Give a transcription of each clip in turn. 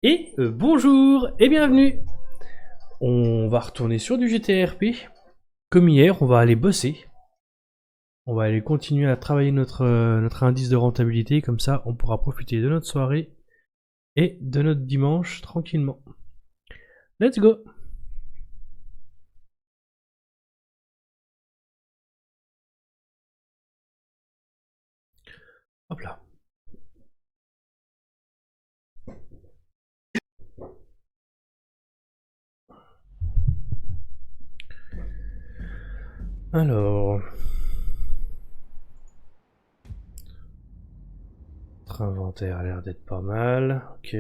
Et bonjour et bienvenue. On va retourner sur du GTRP. Comme hier, on va aller bosser. On va aller continuer à travailler notre indice de rentabilité. Comme ça, on pourra profiter de notre soirée et de notre dimanche tranquillement. Let's go. Hop là. Alors... Notre inventaire a l'air d'être pas mal. Ok.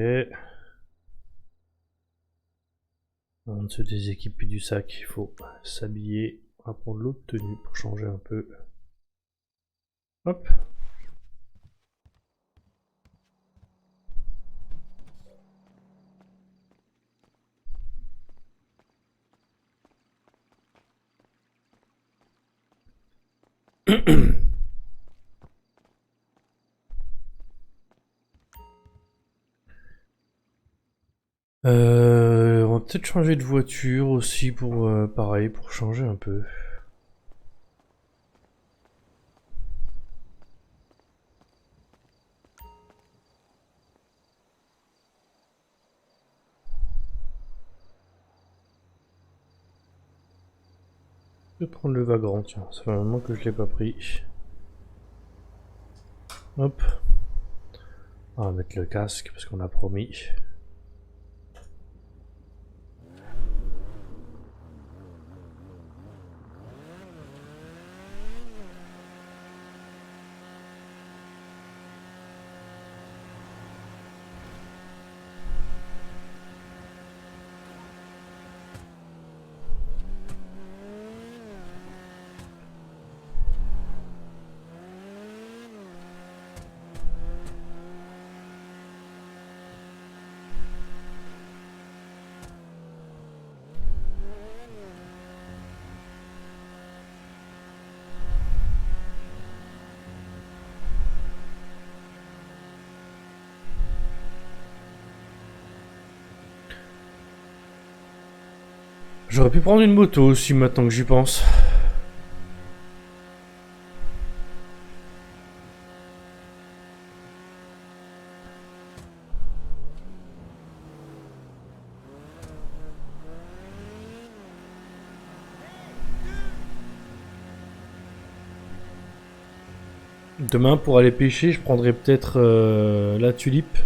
On se déséquipe du sac. Il faut s'habiller. On va prendre l'autre tenue pour changer un peu. Hop. On va peut-être changer de voiture aussi pour pareil, pour changer un peu. Je vais prendre le Vagrant, tiens, ça fait un moment que je l'ai pas pris. Hop. On va mettre le casque parce qu'on a promis. J'aurais pu prendre une moto aussi maintenant que j'y pense. Demain pour aller pêcher, je prendrai peut-être la tulipe.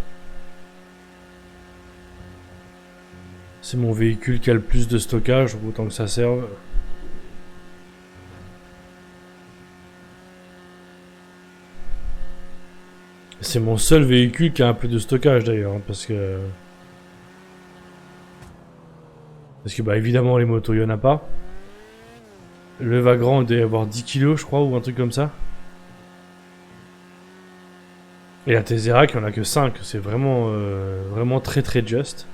C'est mon véhicule qui a le plus de stockage, autant que ça serve. C'est mon seul véhicule qui a un peu de stockage d'ailleurs, hein, parce que... Parce que bah évidemment les motos il y en a pas. Le Vagrant il doit y avoir 10 kilos je crois, ou un truc comme ça. Et la Tesseract il y en a que 5, c'est vraiment, vraiment très très just.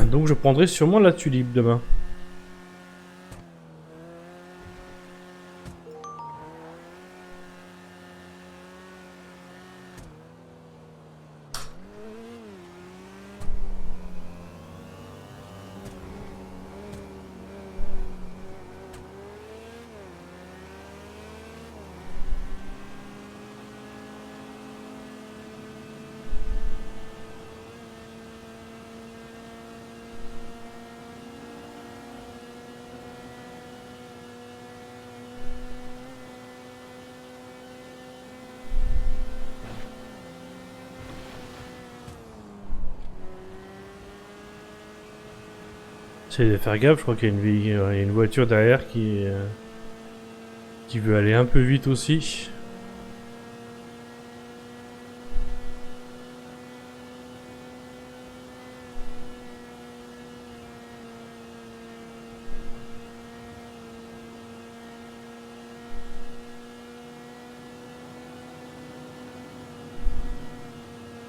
Donc je prendrai sûrement la tulipe demain. C'est de faire gaffe, je crois qu'il y a une voiture derrière qui veut aller un peu vite aussi.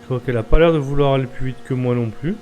Je crois qu'elle a pas l'air de vouloir aller plus vite que moi non plus.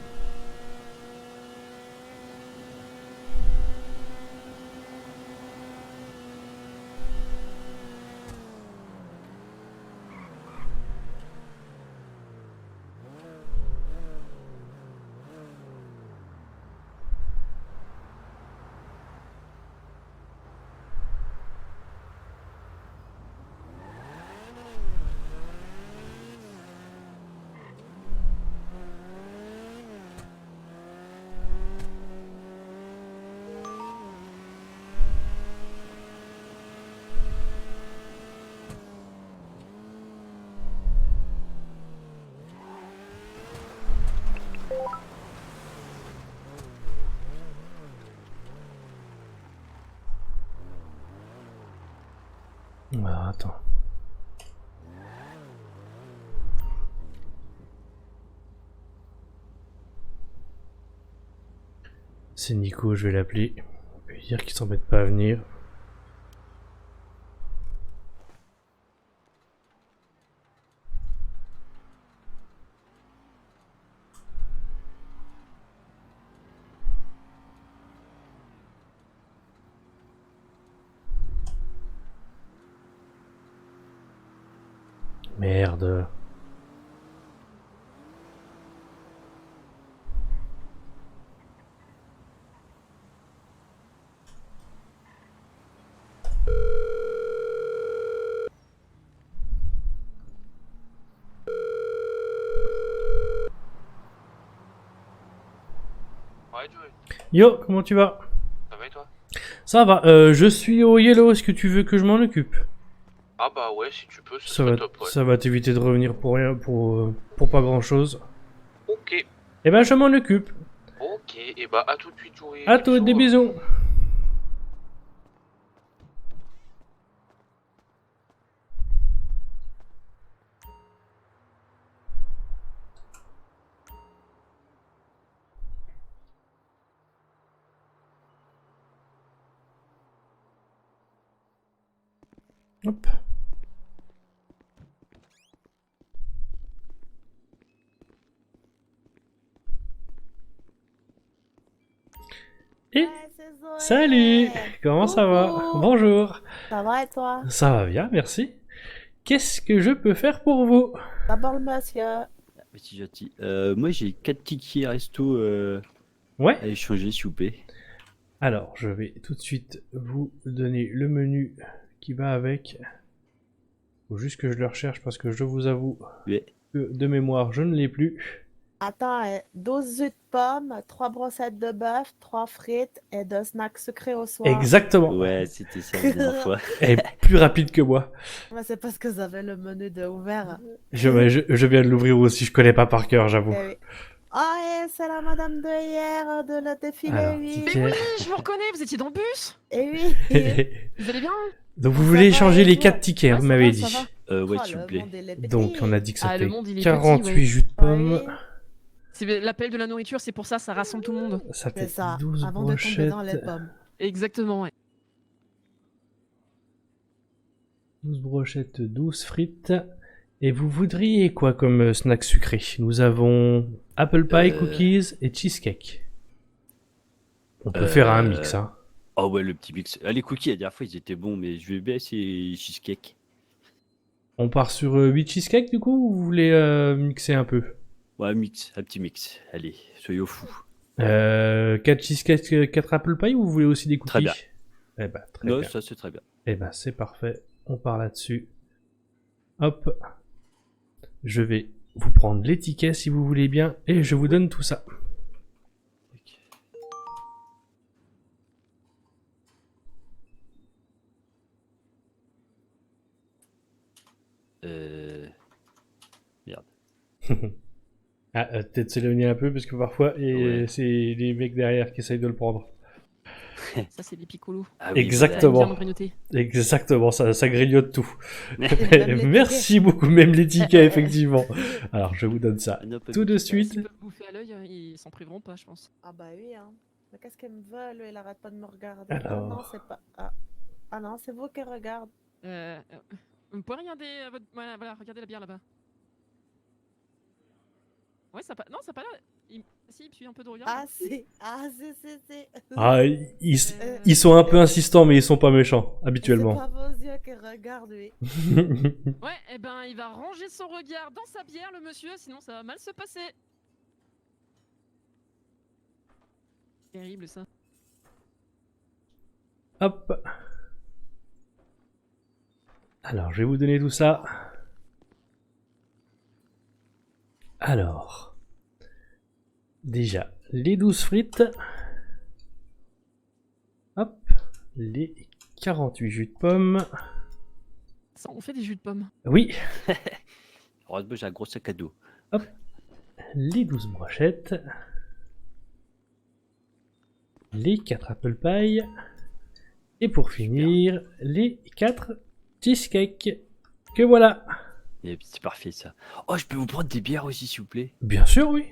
C'est Nico, je vais l'appeler. Je vais lui dire qu'il s'embête pas à venir. Merde. Ouais, Joey, Yo, comment tu vas? ça va et toi? Ça va, je suis au Yellow, est-ce que tu veux que je m'en occupe? Ah bah ouais, si tu peux, ce Ça serait va, top, ouais. ça va t'éviter de revenir pour rien, pour pas grand chose. Ok, Eh ben je m'en occupe. ok, et bah à tout de suite, Joey. À toi, des bisous. Hop. Et Ouais, c'est Zoé. salut, comment ça va? Coucou. Bonjour. Ça va et toi? Ça va bien, merci. Qu'est-ce que je peux faire pour vous? D'abord le monsieur. Petit gentil. Moi j'ai 4 tickets resto Ouais. à échanger s'il vous plaît. Alors, je vais tout de suite vous donner le menu qui va avec. Faut juste que je le recherche parce que je vous avoue Ouais. que de mémoire, je ne l'ai plus. Attends, 12 jus de pommes, 3 brochettes de bœuf, 3 frites et 2 snacks sucrés au soir. Exactement. Ouais, c'était ça la dernière fois. Elle est plus rapide que moi. Mais c'est parce que vous avez le menu de ouvert. Je viens de l'ouvrir aussi, je connais pas par cœur, j'avoue. Eh oui. Ah, et c'est la madame de hier de le défilé, Alors, oui. ticket. Mais oui, je vous reconnais, vous étiez dans le bus. Et oui. Vous allez bien? Donc vous Ça voulez va, échanger et les toi? 4 tickets, Ouais, vous ça m'avez va, dit. ça va. Ouais, Oh, s'il le vous plaît. monde, il est Donc petit. on a dit que ça Ah, le fait monde, il est 48 petit, ouais. jus de pommes. Oui, C'est l'appel de la nourriture, c'est pour ça, ça rassemble tout le monde. Ça c'est fait ça, 12 avant de tomber dans les brochettes. pommes. Exactement, ouais. 12 brochettes, 12 frites. Et vous voudriez quoi comme snack sucré? Nous avons apple pie, cookies et cheesecake. On peut faire un mix, hein. Oh ouais, le petit mix. Ah, les cookies la dernière fois ils étaient bons, mais je vais bien essayer cheesecake. On part sur 8 cheesecake du coup ou vous voulez mixer un peu? Ouais, mix, un petit mix. Allez, soyez au fou. 4 cheesecake, 4 apple pie ou vous voulez aussi des cookies? Très bien. Eh ben, très Non, bien. ça c'est très bien. Eh ben, c'est parfait. On part là-dessus. Hop. Je vais vous prendre les tickets si vous voulez bien et je vous donne tout ça. Merde. Ah, peut-être s'éloigner un peu parce que parfois Ouais. c'est les mecs derrière qui essayent de le prendre. Ça, c'est les piccolos. Ah oui, Exactement. Bien grignoter. Exactement, ça grignote tout. Même les Merci beaucoup, même les tickets, effectivement. Alors, je vous donne ça voilà. Un open tout de mix. suite. S'ils peuvent bouffer à l'œil, ils s'en priveront pas, je pense. Ah bah oui, hein. Mais qu'est-ce qu'elle me veut, lui? Il arrête pas de me regarder. Alors. Ah non, c'est pas... Ah non, c'est vous qui regarde. Vous pouvez regarder votre... Voilà, regardez la bière là-bas. Ouais, ça pas... Non, ça pas l'air... Si, il suit un peu de regard. Ah si, ah si. Ah, ils sont un peu insistants, mais ils sont pas méchants, C'est habituellement. pas vos yeux qui regardent, lui. Ouais, et ben, il va ranger son regard dans sa bière, le monsieur, sinon ça va mal se passer. Terrible, ça. Hop. Alors, je vais vous donner tout ça. Alors. Déjà, les 12 frites. Hop. Les 48 jus de pommes. Ça, on fait des jus de pommes. Oui. Heureusement, j'ai un gros sac à dos. Les 12 brochettes. Les 4 apple pie. Et pour finir, les 4 cheesecakes. Que voilà. Et c'est parfait ça. Oh, je peux vous prendre des bières aussi s'il vous plaît? Bien sûr, oui.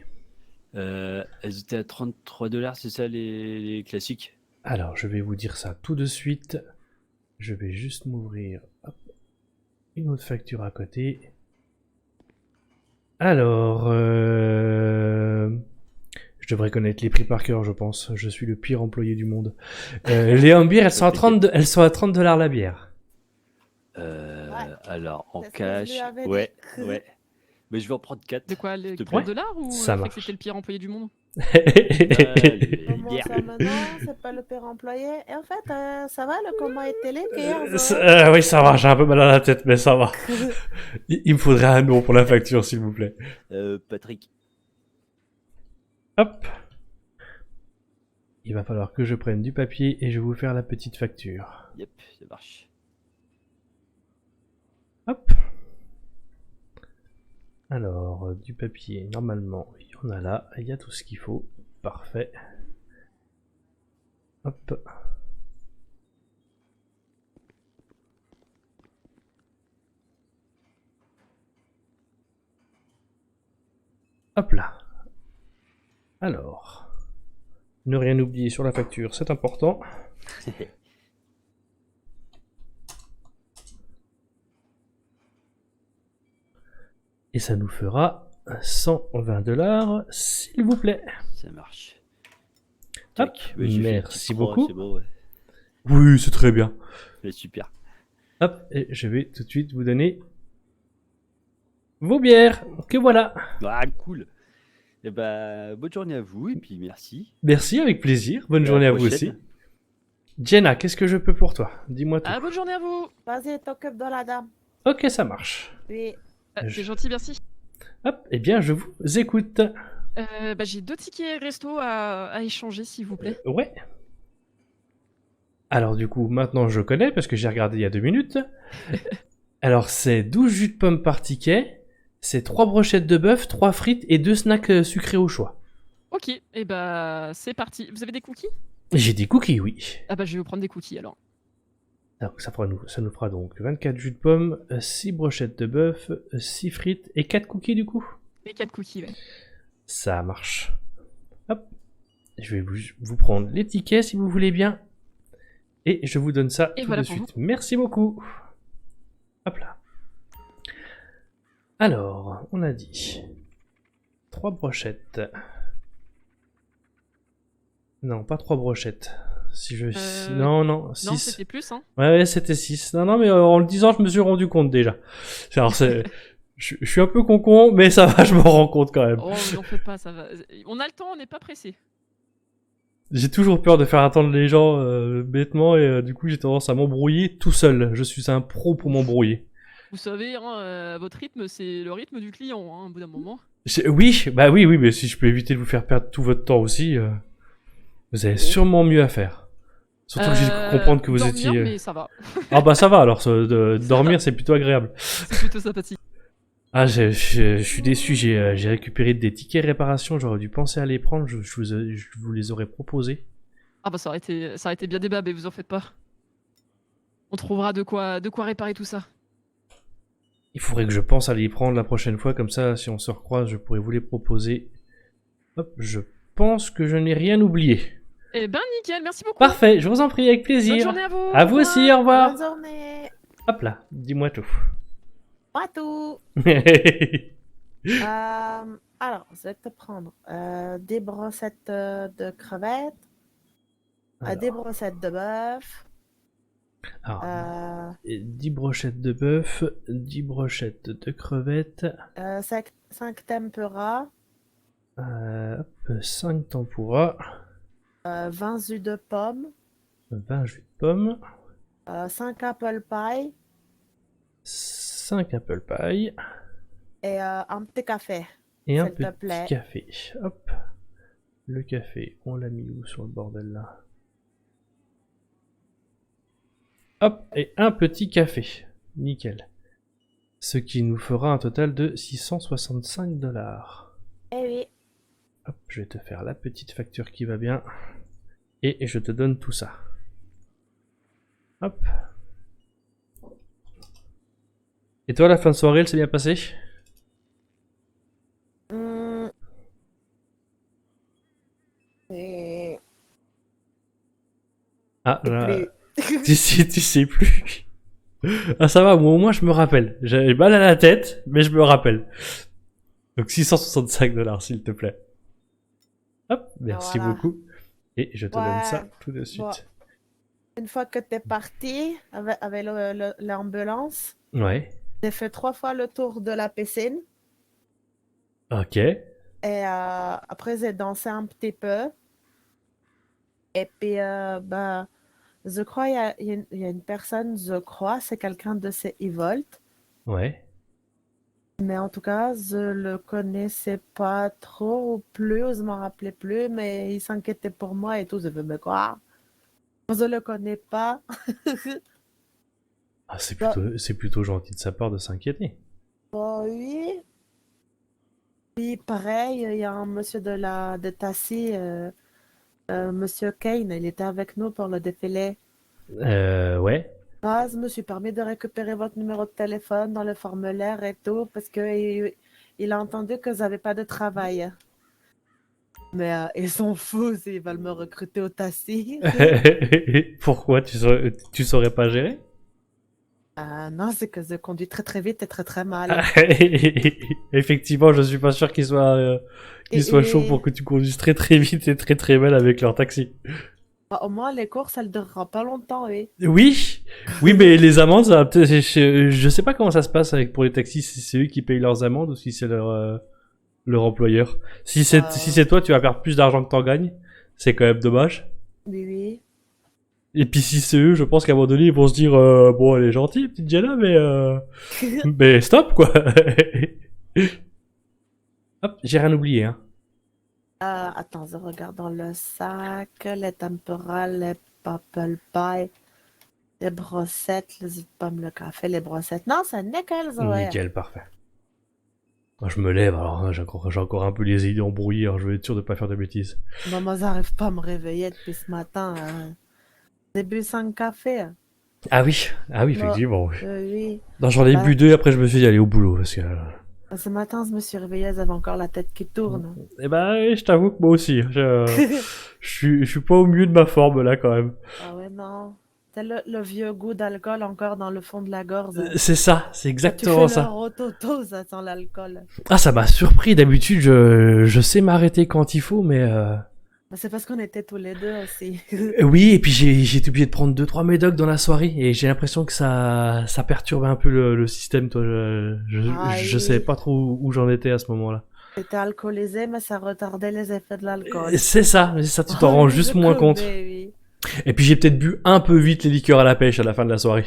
Elles étaient à 33 $, c'est ça les classiques? Alors, je vais vous dire ça tout de suite. Je vais juste m'ouvrir hop, une autre facture à côté. Alors, je devrais connaître les prix par cœur, je pense. Je suis le pire employé du monde. Les hamburgers, elles sont à 30 $ la bière. Alors, en C'est ce que je lui cash, avais dit. ouais, ouais. Mais je vais en prendre 4. De quoi, les te 30 plaît. $ ou Ça le fait marche. que c'était le pire employé du monde? Comment ça maintenant? C'est pas le père employé. Et en fait, ça va le comment est télé bières Oui, ça va, j'ai un peu mal à la tête, mais ça va. Il me faudrait un nom pour la facture, s'il vous plaît. Patrick. Hop. Il va falloir que je prenne du papier et je vais vous faire la petite facture. Yep, ça marche. Hop. Alors, du papier, normalement, il y en a là, il y a tout ce qu'il faut. Parfait. Hop. Hop là. Alors, ne rien oublier sur la facture, c'est important. Et ça nous fera 120 $, s'il vous plaît. Ça marche. Hop, Tac. Ouais, j'ai fait une merci petite croix, beaucoup. C'est bon, ouais. Oui, c'est très bien. Ouais, super. Hop, et je vais tout de suite vous donner vos bières. Que voilà. Ah, cool. Et bah, bonne journée à vous et puis merci. Merci, avec plaisir. Bonne Et à journée la à vous prochaine. aussi. Jenna, qu'est-ce que je peux pour toi? Dis-moi tout. Ah, bonne journée à vous. Vas-y, t'occupes de la dame. Ok, ça marche. Oui. C'est gentil, merci. Hop, eh bien, je vous écoute. J'ai 2 tickets resto à échanger, s'il vous plaît. Ouais. Alors du coup, maintenant je connais parce que j'ai regardé il y a 2 minutes. Alors c'est 12 jus de pomme par ticket, c'est 3 brochettes de bœuf, 3 frites et 2 snacks sucrés au choix. Ok, et bah c'est parti. Vous avez des cookies? J'ai des cookies, oui. Ah bah je vais vous prendre des cookies alors. Alors, ça nous fera donc 24 jus de pomme, 6 brochettes de bœuf, 6 frites et 4 cookies du coup. Les 4 cookies, ouais. Ça marche. Hop. Je vais vous prendre les tickets si vous voulez bien. Et je vous donne ça Et tout voilà de pour suite. Merci beaucoup. Hop là. Alors, on a dit 3 brochettes. Non, pas 3 brochettes. Si je... Non, Non, 6. c'était plus, hein. Ouais, c'était 6. Non, mais en le disant, je me suis rendu compte déjà. Alors, je suis un peu con, mais ça va, je me rends compte quand même. Oh, n'en faites pas, ça va. On a le temps, on n'est pas pressé. J'ai toujours peur de faire attendre les gens bêtement et du coup j'ai tendance à m'embrouiller tout seul. Je suis un pro pour m'embrouiller. Vous savez, hein, votre rythme, c'est le rythme du client, hein, au bout d'un moment. Oui, bah oui, mais si je peux éviter de vous faire perdre tout votre temps aussi, vous avez sûrement mieux à faire. Surtout que j'ai cru comprendre que vous dormir, étiez... mais ça va. Ah bah ça va alors, dormir c'est plutôt agréable. C'est plutôt sympathique. Ah, je suis déçu, j'ai récupéré des tickets réparation, j'aurais dû penser à les prendre, je vous les aurais proposés. Ah bah ça aurait été bien débabé, vous en faites pas. On trouvera de quoi réparer tout ça. Il faudrait que je pense à les prendre la prochaine fois, comme ça, si on se recroise, je pourrais vous les proposer. Hop, je pense que je n'ai rien oublié. Eh ben nickel, merci beaucoup. Parfait, je vous en prie, avec Bonne plaisir. journée à vous. À vous aussi, au revoir. Bonne journée. Hop là, dis-moi tout. Pas tout. Alors, je vais te prendre des brossettes de crevettes, des Alors, brossettes de bœuf, alors, 10 brochettes de bœuf, 10 brochettes de crevettes, 5 tempura, 5 tempura, 20 jus de pomme, 20 jus de pomme, 5 apple pie 5 apple pie et un petit café. et un S'il te petit plaît. café. Hop, le café, on l'a mis où sur le bordel là? Hop, et un petit café. Nickel. Ce qui nous fera un total de 665 $. Eh oui. Hop, je vais te faire la petite facture qui va bien. Et je te donne tout ça. Hop. Et toi, la fin de soirée, elle s'est bien passée? Ah, Et là, plus. tu sais plus. Ah, ça va, moi, au moins, je me rappelle. J'ai mal à la tête, mais je me rappelle. Donc, 665 $, s'il te plaît. Hop, merci Voilà. beaucoup. Et je te donne ça Ouais. tout de suite. Bon. Une fois que t'es parti avec l'ambulance, Ouais. j'ai fait 3 fois le tour de la piscine. Ok. Et après, j'ai dansé un petit peu. Et puis, je crois il y a une personne, je crois, c'est quelqu'un de ces Evolt. Ouais. Mais en tout cas, je le connaissais pas trop ou plus, je m'en rappelais plus, mais il s'inquiétait pour moi et tout. Je fais, mais quoi? Je le connais pas. Ah, Bah, c'est plutôt gentil de sa part de s'inquiéter. bah oui. Puis pareil, il y a un monsieur de Tassi, monsieur Kane, il était avec nous pour le défilé. Ouais. Ah, je me suis permis de récupérer votre numéro de téléphone dans le formulaire et tout, parce que il a entendu que j'avais pas de travail. Mais ils sont fous s'ils veulent me recruter au Tassi. Pourquoi tu saurais pas gérer? Non, c'est que je conduis très très vite et très très mal. Effectivement, je suis pas sûr qu'ils soient chauds Et pour que tu conduises très très vite et très très mal avec leur taxi. bah, au moins, les courses, elles dureront pas longtemps, oui. Oui, oui, mais les amendes, ça va peut-être. Je sais pas comment ça se passe pour les taxis, si c'est eux qui payent leurs amendes ou si c'est leur employeur. Si c'est toi, tu vas perdre plus d'argent que t'en gagnes. C'est quand même dommage. Oui, oui. Et puis si c'est eux, je pense qu'à un moment donné, ils vont se dire bon, elle est gentille, petite Jenna, mais stop quoi. Hop, j'ai rien oublié hein. Attends, je regarde dans le sac, les temporales, les apple pie, les brossettes, les pommes, le café, les brossettes. Non, c'est nickel, Zoé. Nickel, parfait. Moi, je me lève, alors hein, j'ai encore un peu les idées embrouillées, alors je vais être sûr de pas faire de bêtises. Bon, moi, j'arrive pas à me réveiller depuis ce matin. J'ai bu 5 cafés. Ah oui, Bon, effectivement. Oui. oui. Non, j'en ai Bah, bu 2, après je me suis dit aller au boulot, parce que... ce matin, je me suis réveillée, j'avais encore la tête qui tourne. Eh ben, je t'avoue que moi aussi, je suis pas au mieux de ma forme là quand même. Ah ouais, non. C'est le vieux goût d'alcool encore dans le fond de la gorge. C'est ça, c'est Quand tu exactement fais le ça. rototo, ça sent l'alcool. Ah, ça m'a surpris, d'habitude je sais m'arrêter quand il faut, mais... Mais c'est parce qu'on était tous les deux aussi. Oui, et puis j'ai été obligé de prendre 2-3 médocs dans la soirée, et j'ai l'impression que ça perturbe un peu le système, toi. Je savais Aïe. pas trop où j'en étais à ce moment-là. J'étais alcoolisé, mais ça retardait les effets de l'alcool. C'est ça, tu t'en rends juste moins compte. Oui. Et puis j'ai peut-être bu un peu vite les liqueurs à la pêche à la fin de la soirée.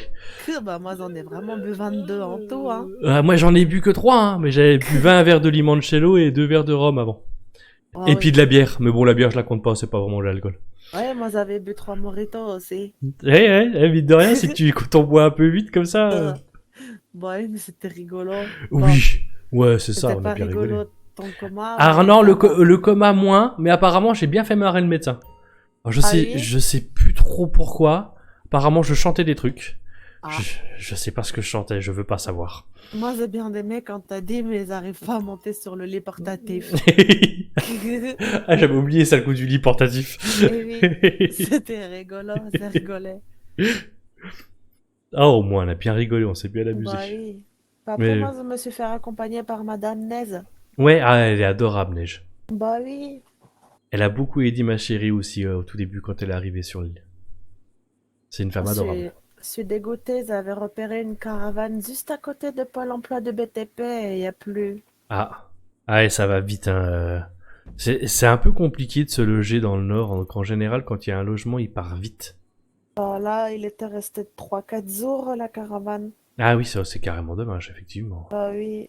Bah, moi, j'en ai vraiment bu 22 en tout, hein. Moi j'en ai bu que 3, hein, mais j'avais bu 20 verres de limoncello et 2 verres de rhum avant. Ah Et oui. puis de la bière, mais bon la bière je la compte pas, c'est pas vraiment de l'alcool. Ouais, moi, j'avais bu 3 mojitos aussi. Vite de rien, si quand on boit un peu vite comme ça... Ouais, mais c'était rigolo. Oui, ouais c'est ça, C'était on a pas bien rigolé. rigolo ton coma. Ah mais non, ça va. le coma moins, mais apparemment j'ai bien fait marrer le médecin. Alors, Ah oui? je sais plus trop pourquoi. Apparemment je chantais des trucs. Ah. Je sais pas ce que je chantais, je veux pas savoir. Moi, j'ai bien aimé quand t'as dit, mais j'arrive pas à monter sur le lit portatif. Ah, j'avais oublié ça, le coup du lit portatif. Eh oui, c'était rigolo, ça rigolait. Ah, au moins on a bien rigolé, on s'est bien amusé. Bah oui. Après, Mais moi, je me suis fait accompagner par Madame Neige. ouais, ah, elle est adorable, Neige. Bah oui. Elle a beaucoup aidé ma chérie aussi au tout début quand elle est arrivée sur l'île. C'est une femme adorable. Je suis dégoûtée, j'avais repéré une caravane juste à côté de Pôle emploi de BTP et il n'y a plus. Ah, et ça va vite. Hein. C'est un peu compliqué de se loger dans le nord. Donc en général, quand il y a un logement, il part vite. Bah là, il était resté 3-4 jours, la caravane. Ah oui, ça c'est carrément dommage, effectivement. Bah oui.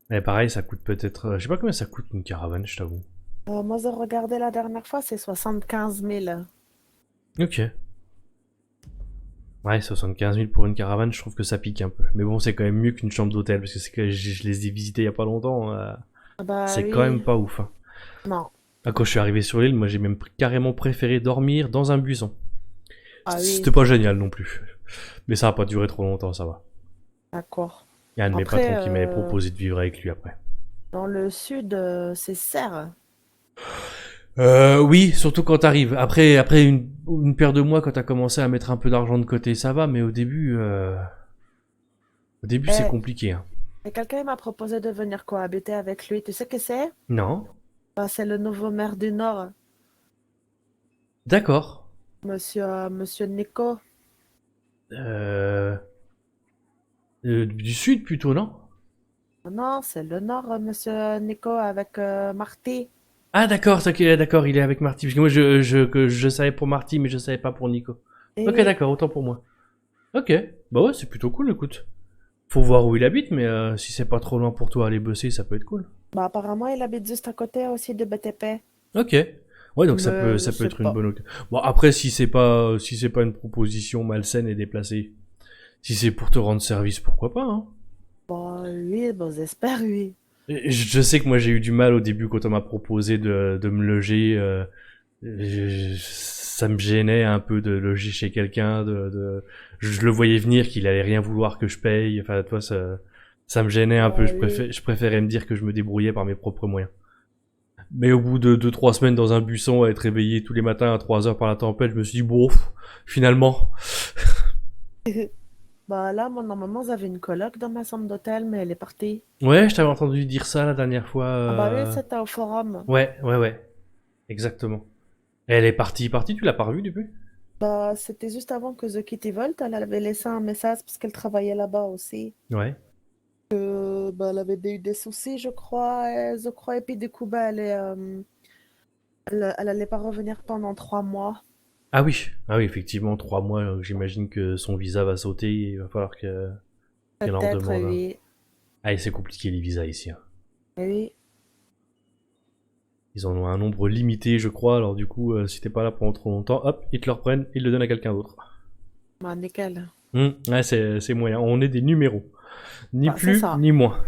Mais pareil, ça coûte peut-être... je sais pas combien ça coûte une caravane, je t'avoue. Moi, j'ai regardé la dernière fois, c'est 75 000. Ok. Ouais, 75 000 pour une caravane, je trouve que ça pique un peu. Mais bon, c'est quand même mieux qu'une chambre d'hôtel, parce que c'est que je les ai visités il y a pas longtemps. Bah C'est oui. quand même pas ouf. Hein. Non. Ah, quand je suis arrivé sur l'île, moi j'ai même carrément préféré dormir dans un buisson. Ah oui, C'était pas génial non plus. Mais ça a pas duré trop longtemps, ça va. d'accord. Il y a un de mes Après, patrons qui m'avait proposé de vivre avec lui après. Dans le sud, c'est serre. Oui, surtout quand t'arrives. Après une paire de mois, quand t'as commencé à mettre un peu d'argent de côté, ça va, mais au début c'est Eh, compliqué. Hein. et quelqu'un m'a proposé de venir cohabiter avec lui. Tu sais que c'est? Non? Bah, c'est le nouveau maire du Nord, D'accord. monsieur Nico. Euh, du sud plutôt, non? Non, c'est le Nord, monsieur Nico, avec Marty. Ah d'accord, d'accord, il est avec Marty. Parce que moi je savais pour Marty, mais je savais pas pour Nico. Et Ok, oui, d'accord, autant pour moi. Ok, bah ouais, c'est plutôt cool, écoute. Faut voir où il habite, mais si c'est pas trop loin pour toi aller bosser, ça peut être cool. bah, apparemment, il habite juste à côté aussi de BTP. Ok. Ouais, donc Mais je ça peut sais être une pas. bonne occasion. Bon, après, si c'est pas une proposition malsaine et déplacée, si c'est pour te rendre service, pourquoi pas, hein. Bah, oui, bon, j'espère, oui. Et je sais que moi j'ai eu du mal au début quand on m'a proposé de me loger. Ça me gênait un peu de loger chez quelqu'un. Je le voyais venir qu'il allait rien vouloir que je paye. Enfin, toi, ça me gênait un Bah, peu. oui. Je préférais me dire que je me débrouillais par mes propres moyens. Mais au bout de 2-3 semaines dans un buisson, à être réveillé tous les matins à 3 heures par la tempête, je me suis dit, bon, finalement. Bah, là, moi, normalement, j'avais une coloc dans ma chambre d'hôtel, mais elle est partie. Ouais, je t'avais entendu dire ça la dernière fois. Ah, bah oui, c'était au forum. Ouais, exactement. Et elle est partie, tu l'as pas revue depuis? Bah, c'était juste avant que The Kitty Volt, elle avait laissé un message parce qu'elle travaillait là-bas aussi. Ouais. Bah, elle avait eu des soucis, je crois, et puis du coup, bah, elle allait pas revenir pendant 3 mois. Ah oui, effectivement, 3 mois, j'imagine que son visa va sauter, il va falloir qu'elle en Peut-être, redemande un. oui. Ah, et c'est compliqué les visas ici. Hein. Oui. Ils en ont un nombre limité, je crois, alors du coup, si t'es pas là pendant trop longtemps, hop, ils te le reprennent, ils le donnent à quelqu'un d'autre. Bah, nickel. Ouais, c'est moyen, on est des numéros. Ni Bah, c'est plus, ça. ni moins.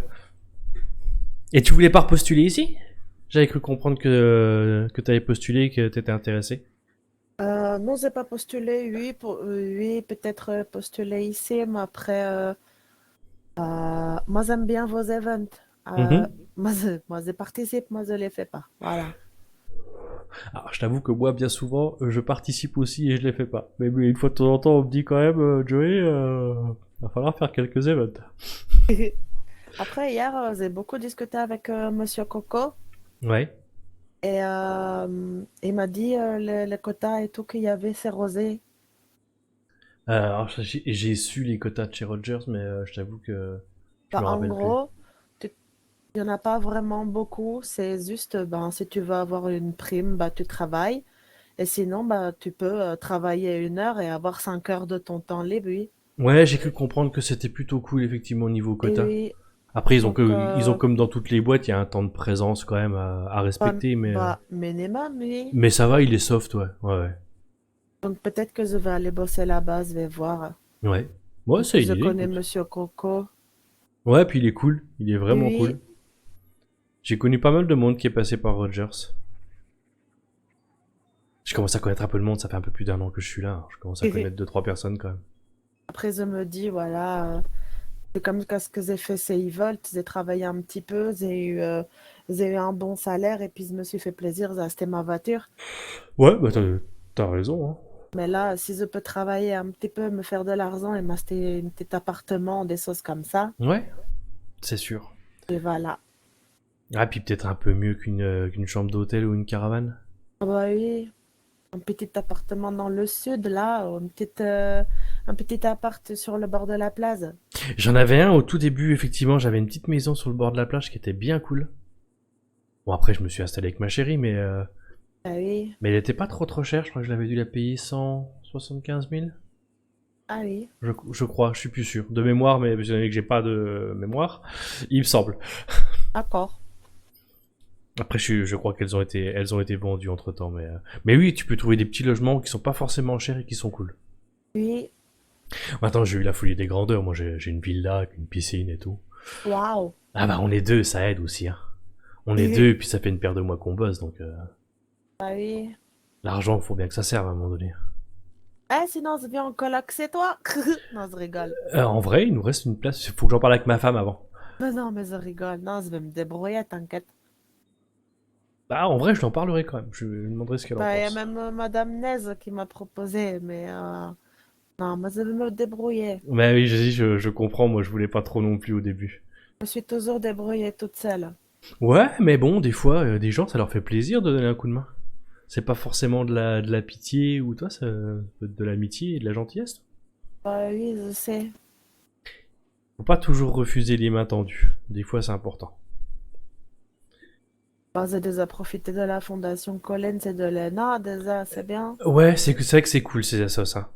Et tu voulais pas repostuler ici? J'avais cru comprendre que t'avais postulé et que t'étais intéressé. Non, j'ai pas postulé, oui, oui, peut-être postuler ici, mais après, moi, j'aime bien vos events. Euh, Mhm. moi, je participe, moi, je les fais pas. Voilà. Alors, je t'avoue que moi, bien souvent, je participe aussi et je les fais pas. Mais une fois de temps en temps, on me dit quand même, Joey, va falloir faire quelques events. Après, hier, j'ai beaucoup discuté avec Monsieur Coco Ouais. et il m'a dit les quotas et tout qu'il y avait, c'est rosé. Alors, j'ai su les quotas de chez Rogers, mais je t'avoue que je Bah, me en rappelle plus. gros, tu- il n'y en a pas vraiment beaucoup. C'est juste, ben, si tu veux avoir une prime, bah, tu travailles. Et sinon, bah, tu peux travailler 1 heure et avoir 5 heures de ton temps libre, oui. Ouais, j'ai cru comprendre que c'était plutôt cool, effectivement, au niveau Et quota. oui, Après, donc, ils ont comme dans toutes les boîtes, il y a un temps de présence quand même à respecter, bah, minimum, oui. mais ça va, il est soft, ouais. Ouais. Donc, peut-être que je vais aller bosser là-bas, je vais voir. Ouais. Ouais, En c'est plus, une je idée, connais écoute. Monsieur Coco. Ouais, puis il est cool. Il est Et vraiment oui, cool. J'ai connu pas mal de monde qui est passé par Rogers. Je commence à connaître un peu le monde, ça fait un peu plus d'1 an que je suis là. Hein. Je commence à connaître 2-3 personnes quand même. après, je me dis, voilà, c'est comme ce que j'ai fait chez Evolt, j'ai travaillé un petit peu, j'ai eu un bon salaire et puis je me suis fait plaisir, j'ai acheté ma voiture. Ouais, bah t'as raison. Hein. Mais là, si je peux travailler un petit peu, me faire de l'argent et m'acheter un petit appartement, des choses comme ça, Ouais, c'est sûr. et voilà. Ah, puis peut-être un peu mieux qu'une chambre d'hôtel ou une caravane. Ah bah oui, un petit appartement dans le sud, là, un petit appart sur le bord de la plage. J'en avais un au tout début, effectivement. J'avais une petite maison sur le bord de la plage qui était bien cool. Bon, après, je me suis installé avec ma chérie, Ah oui, mais elle était pas trop chère. Je crois que je l'avais dû la payer 175 000. ah oui, Je crois, je suis plus sûr. De mémoire, mais étant donné que j'ai pas de mémoire, il me semble. d'accord. Après, je crois elles ont été vendues entre temps, mais oui, tu peux trouver des petits logements qui sont pas forcément chers et qui sont cool. Oui, Attends, j'ai eu la folie des grandeurs. Moi, j'ai une villa avec une piscine et tout. waouh. Ah bah, on est deux, ça aide aussi. Hein. On est deux, et puis ça fait une paire de mois qu'on bosse, donc Ah oui. l'argent, faut bien que ça serve à un moment donné. Eh, sinon, je viens en coloc, c'est toi? Non, je rigole. En vrai, il nous reste une place. Faut que j'en parle avec ma femme avant. Non, non, mais je rigole. Non, je vais me débrouiller, t'inquiète. Bah, en vrai, je lui en parlerai quand même. Je lui demanderai ce qu'elle en Bah, il y a pense. même Madame Nez qui m'a proposé, mais non, moi je vais me débrouiller. Mais oui, je comprends. Moi, je voulais pas trop non plus au début. Je me suis toujours débrouillée toute seule. Ouais, mais bon, des fois, des gens, ça leur fait plaisir de donner un coup de main. C'est pas forcément de la pitié ou toi, ça peut être de l'amitié et de la gentillesse. Bah oui, je sais. Faut pas toujours refuser les mains tendues. Des fois, c'est important. Bah, j'ai déjà profité de la fondation Collins et de l'ENA, déjà, c'est bien. Ouais, c'est vrai que c'est cool, c'est ça.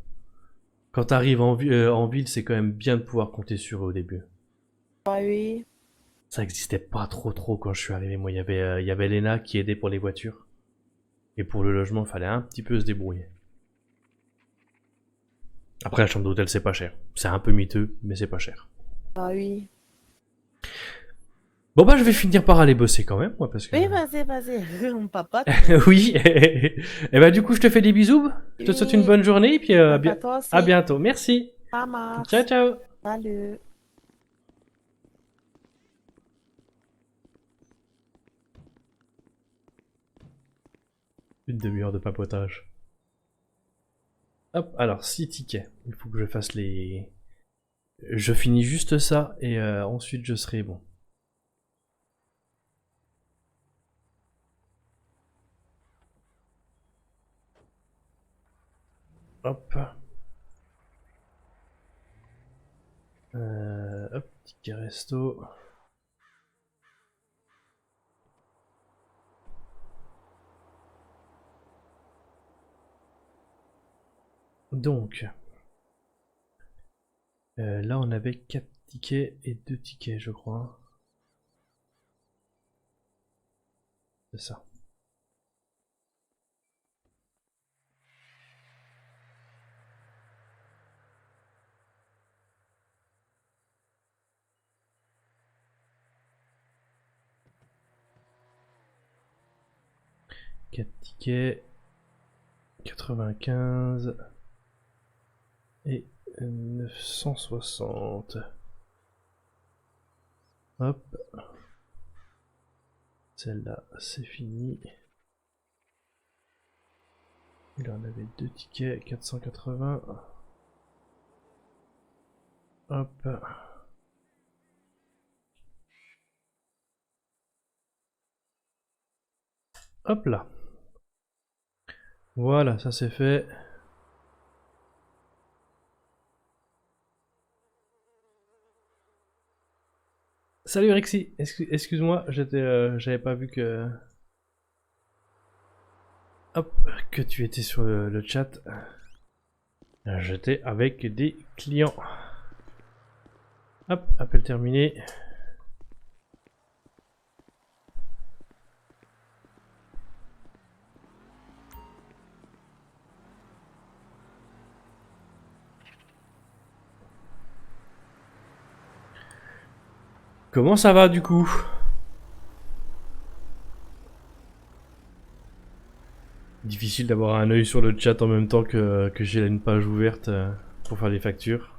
Quand t'arrives en ville, c'est quand même bien de pouvoir compter sur eux au début. Bah oui. Ça existait pas trop quand je suis arrivé. Moi, il y avait Lena qui aidait pour les voitures. Et pour le logement, il fallait un petit peu se débrouiller. Après, la chambre d'hôtel, c'est pas cher. C'est un peu miteux, mais c'est pas cher. Bah oui. Bon bah, je vais finir par aller bosser quand même, moi, parce que... Oui, vas-y, on papote. oui. Et bah, du coup, je te fais des bisous. Je te souhaite une bonne journée, et puis À toi aussi. à bientôt. Merci. Ça marche. Ciao, ciao. Salut. Une demi-heure de papotage. Hop, alors 6 tickets. Il faut que je fasse les... Je finis juste ça et ensuite je serai bon. Hop. Hop, ticket resto. Donc, là on avait 4 tickets et 2 tickets je crois. C'est ça. Quatre tickets, 95 et 960. Hop. Celle-là, c'est fini. Il en avait 2 tickets, 480. Hop. Hop là. Voilà, ça c'est fait. Salut Rexy, excuse-moi, j'avais pas vu que... Hop, que tu étais sur le chat. J'étais avec des clients. Hop, appel terminé. Comment ça va du coup? Difficile d'avoir un œil sur le chat en même temps que j'ai une page ouverte pour faire les factures.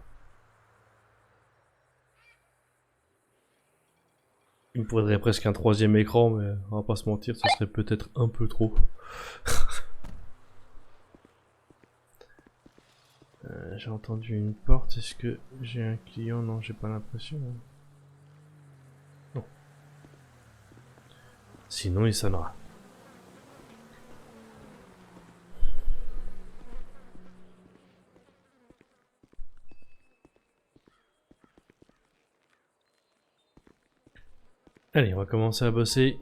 Il me faudrait presque un troisième écran, mais on va pas se mentir, ce serait peut-être un peu trop. J'ai entendu une porte, est-ce que j'ai un client? Non, j'ai pas l'impression. Non. Sinon il sonnera. Allez, on va commencer à bosser.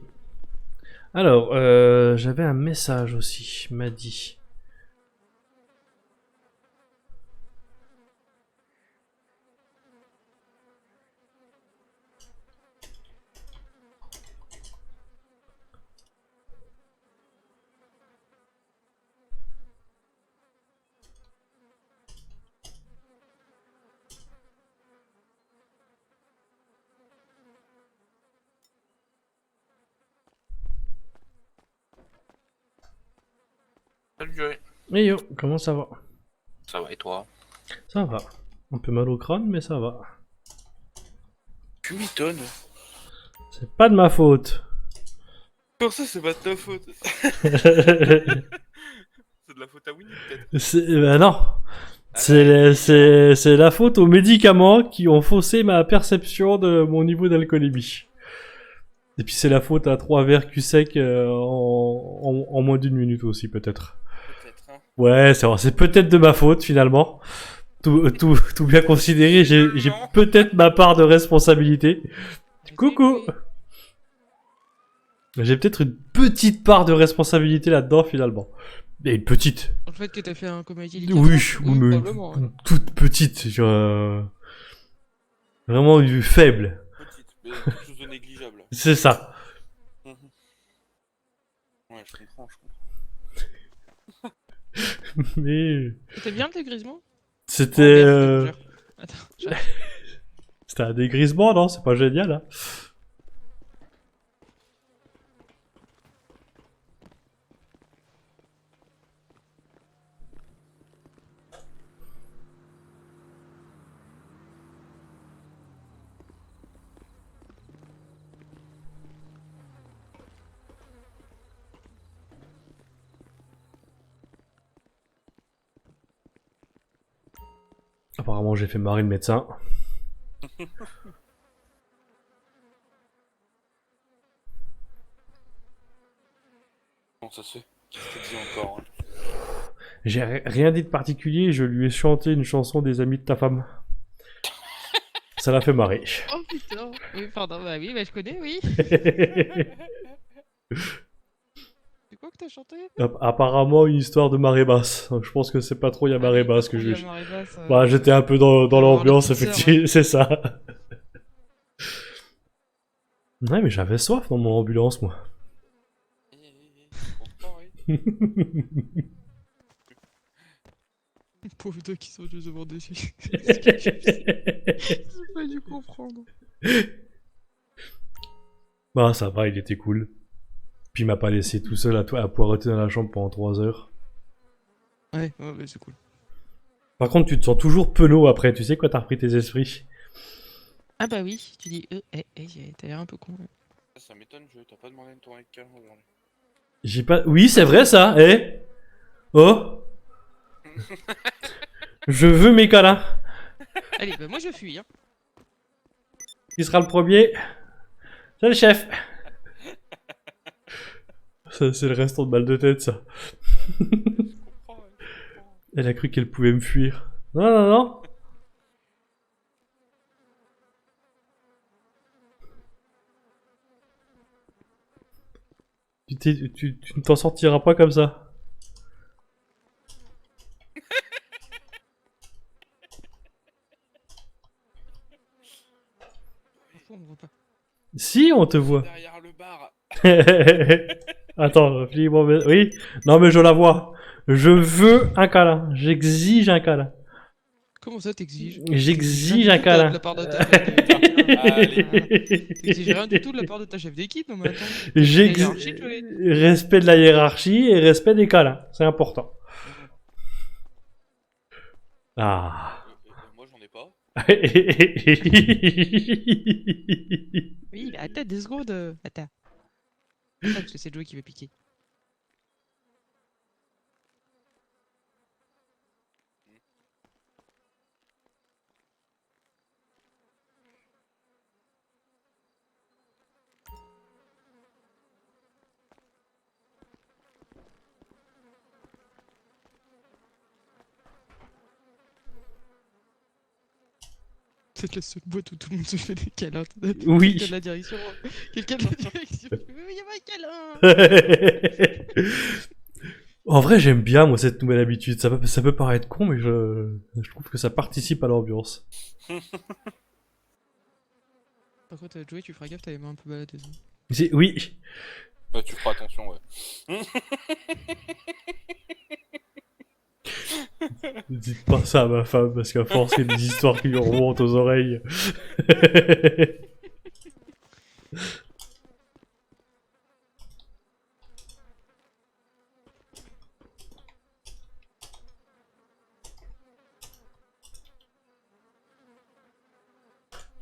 Alors, j'avais un message aussi, m'a dit. Salut Joey. Hey yo, comment ça va? Ça va et toi? Ça va. Un peu mal au crâne, mais ça va. Tu m'étonnes. C'est pas de ma faute. Pour ça, c'est pas de ta faute. C'est de la faute à Winnie, peut-être. Bah non. C'est la faute aux médicaments qui ont faussé ma perception de mon niveau d'alcoolémie. Et puis c'est la faute à 3 verres cul sec en moins d'une minute aussi peut-être. Peut-être, hein. Ouais, c'est peut-être de ma faute finalement. Tout bien considéré, j'ai Non. peut-être ma part de responsabilité. Coucou. J'ai peut-être une petite part de responsabilité là-dedans finalement. Et une petite. Le fait que t'as fait un comédie Oui, mais probablement. une toute petite. Vraiment faible. Petite, mais quelque chose de négligeable. C'est ça. Mhm. Ouais, je comprends. Mais C'était bien le dégrisement c'était Oh, merde, je gère. Attends, c'était un dégrisement, non? C'est pas génial, hein? Apparemment, j'ai fait marrer le médecin. Bon, ça se fait. Qu'est-ce que tu dis encore, hein? J'ai rien dit de particulier, je lui ai chanté une chanson des amis de ta femme. Ça l'a fait marrer. Oh putain. Oui, pardon, bah oui, bah je connais, oui. C'est quoi que t'as chanté Apparemment, une histoire de marée basse. Je pense que c'est pas trop y a marée basse que je... Marée basse, Bah, j'étais un peu dans avoir l'ambiance, des petites effectivement, c'est ça. Ouais, mais j'avais soif dans mon ambulance, moi. Pourtant, oui. Pauvres deux qui sont juste devant des filles. J'ai pas dû comprendre. Bah, ça va, il était cool. Puis il m'a pas laissé tout seul à poireauter dans la chambre pendant 3 heures. Ouais, ouais, c'est cool. Par contre, tu te sens toujours penaud après, tu sais quoi, t'as repris tes esprits. Ah bah oui, tu dis t'as l'air un peu con. Ça m'étonne, t'as pas demandé de tourner de câlin aujourd'hui. J'ai pas... Oui, c'est vrai ça, eh. Oh. Je veux mes câlins. Allez, bah moi je fuis, hein. Qui sera le premier? C'est le chef. Ça, c'est le restant de mal de tête, ça. Je comprends, ouais, je comprends. Elle a cru qu'elle pouvait me fuir. Non, non, non. Tu ne t'en sortiras pas comme ça. On me voit pas. Si, on te voit. Derrière le bar. Attends, oui. Non, mais je la vois. Je veux un câlin. J'exige un câlin. Comment ça t'exiges J'exige un câlin. De la part de ta chef Allez. T'exiges rien du tout de la part de ta chef d'équipe, non mais attends. J'exige hiérarchie, Joey. respect de la hiérarchie et respect des câlins. C'est important. Ah. Moi, j'en ai pas. Oui, mais attends 2 secondes. Attends. Attends, parce que c'est Joey qui veut piquer. C'est la seule boîte où tout le monde se fait des câlins. Oui. Quelqu'un de la direction. Quelqu'un de la direction. Il y a pas un câlin. En vrai, j'aime bien, moi, cette nouvelle habitude. Ça peut paraître con, mais je trouve que ça participe à l'ambiance. Par contre, Joey, tu feras gaffe, t'as les mains un peu baladeuses. Oui. Bah, tu feras attention, ouais. Dites pas ça à ma femme, parce qu'à force, il y a des histoires qui lui remontent aux oreilles.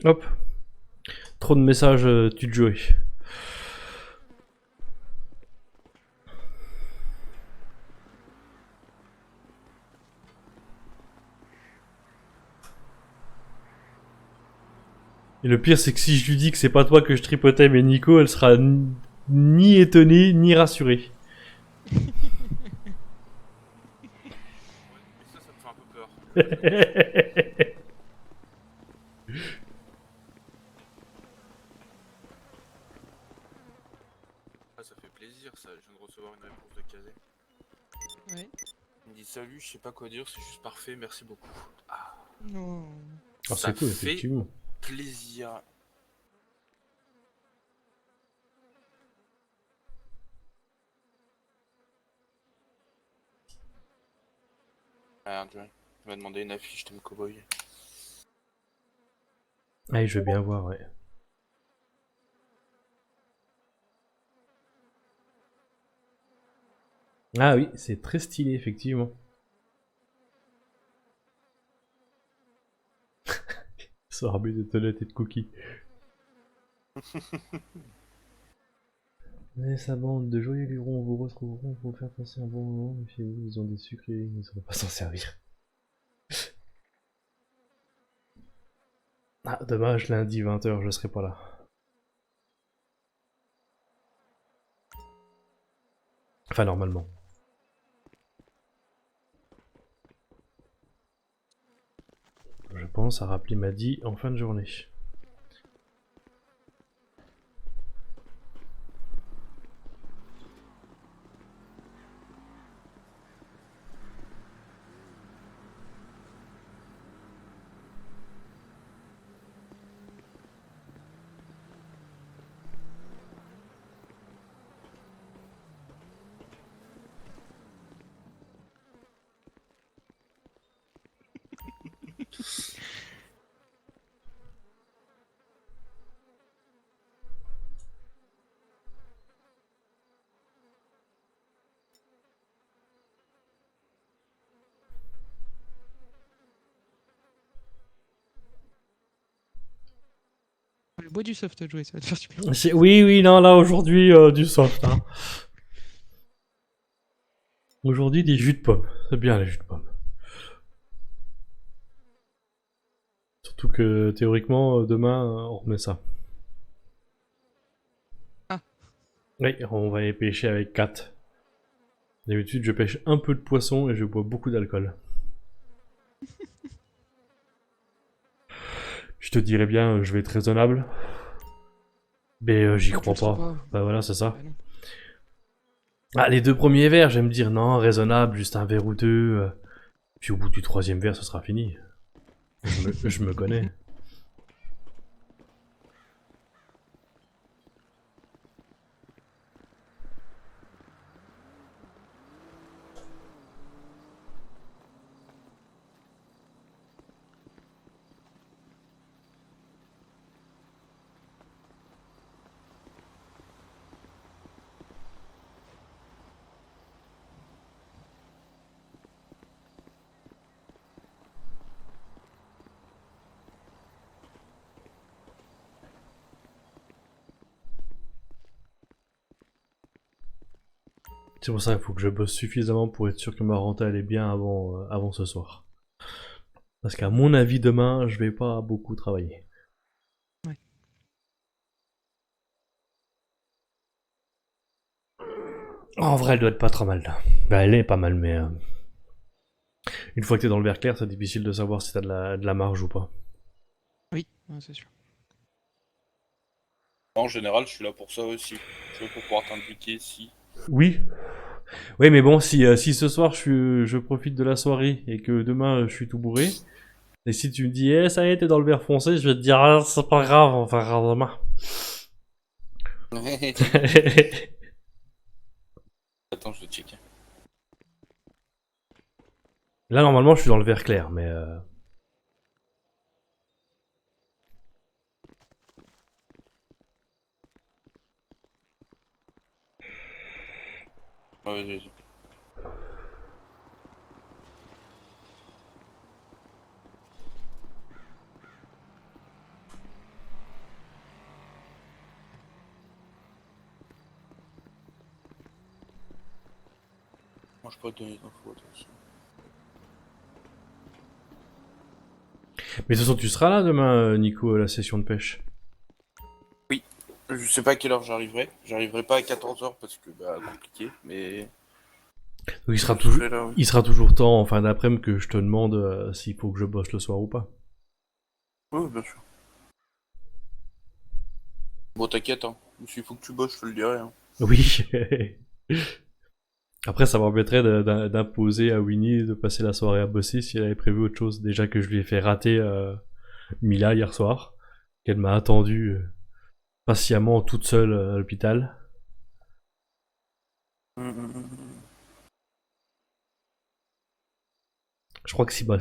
Hop. Trop de messages, tu Joey. Et le pire, c'est que si je lui dis que c'est pas toi que je tripotais, mais Nico, elle sera ni étonnée, ni rassurée. Ouais, mais ça me fait un peu peur. Ah, ça fait plaisir, ça. Je viens de recevoir une réponse de Kazé. Ouais. Il me dit salut, je sais pas quoi dire, c'est juste parfait, merci beaucoup. Ah, Non. Ah, ça c'est cool, fait effectivement. plaisir. Ah, tu m'as demandé une affiche Tom Cowboy. Ah, je veux bien voir, ouais. Ah oui, c'est très stylé, effectivement. Sorbet de toilette et de cookies. Mais sa bande de joyeux lurons vous retrouveront pour faire passer un bon moment, mais chez vous, ils ont des sucres et ils ne sauront pas s'en servir. Ah, dommage, lundi 20h, je serai pas là. Enfin, normalement. Je pense à rappeler Maddy en fin de journée. Bois du soft jouer, ça va te faire super. Oui, oui, non, là, aujourd'hui, du soft, hein. Aujourd'hui, des jus de pomme. C'est bien, les jus de pomme. Surtout que, théoriquement, demain, on remet ça. Ah. Oui, on va aller pêcher avec Kat. D'habitude, je pêche un peu de poisson et je bois beaucoup d'alcool. Je te dirais bien, je vais être raisonnable. Mais j'y Tu crois le seras pas. pas. Bah voilà, c'est ça. Bah non. Ah, les 2 premiers verres, j'aime me dire non, raisonnable, juste un verre ou deux. Puis au bout du 3e verre, ce sera fini. Je me connais. C'est pour ça qu'il faut que je bosse suffisamment pour être sûr que ma renta elle est bien avant ce soir. Parce qu'à mon avis, demain, je vais pas beaucoup travailler. Ouais. En vrai, elle doit être pas trop mal. Là. Bah, elle est pas mal, mais une fois que t'es dans le vert clair, c'est difficile de savoir si t'as de la marge ou pas. Oui, ouais, c'est sûr. En général, je suis là pour ça aussi. Je suis là pour pouvoir t'indiquer si. Oui. Oui, mais bon, si ce soir je profite de la soirée et que demain je suis tout bourré, et si tu me dis, eh, ça y est, t'es dans le vert foncé, je vais te dire, ah, c'est pas grave, on verra demain. Attends, je vais checker. Là, normalement, je suis dans le vert clair, mais Ouais, vas-y. Moi, je peux te donner des infos, attention. Mais de toute façon, tu seras là demain, Nico, à la session de pêche. Je sais pas à quelle heure j'arriverai. J'arriverai pas à 14h parce que, bah, compliqué, mais... Donc je serai là, oui. il sera toujours temps en fin d'après-midi que je te demande s'il faut que je bosse le soir ou pas. Oui, bien sûr. Bon, t'inquiète, hein. S'il faut que tu bosses, je te le dirai, hein. Oui. Après, ça m'embêterait d'imposer à Winnie de passer la soirée à bosser si elle avait prévu autre chose. Déjà que je lui ai fait rater Mila hier soir, qu'elle m'a attendu patiemment toute seule à l'hôpital. Je crois que si, bah,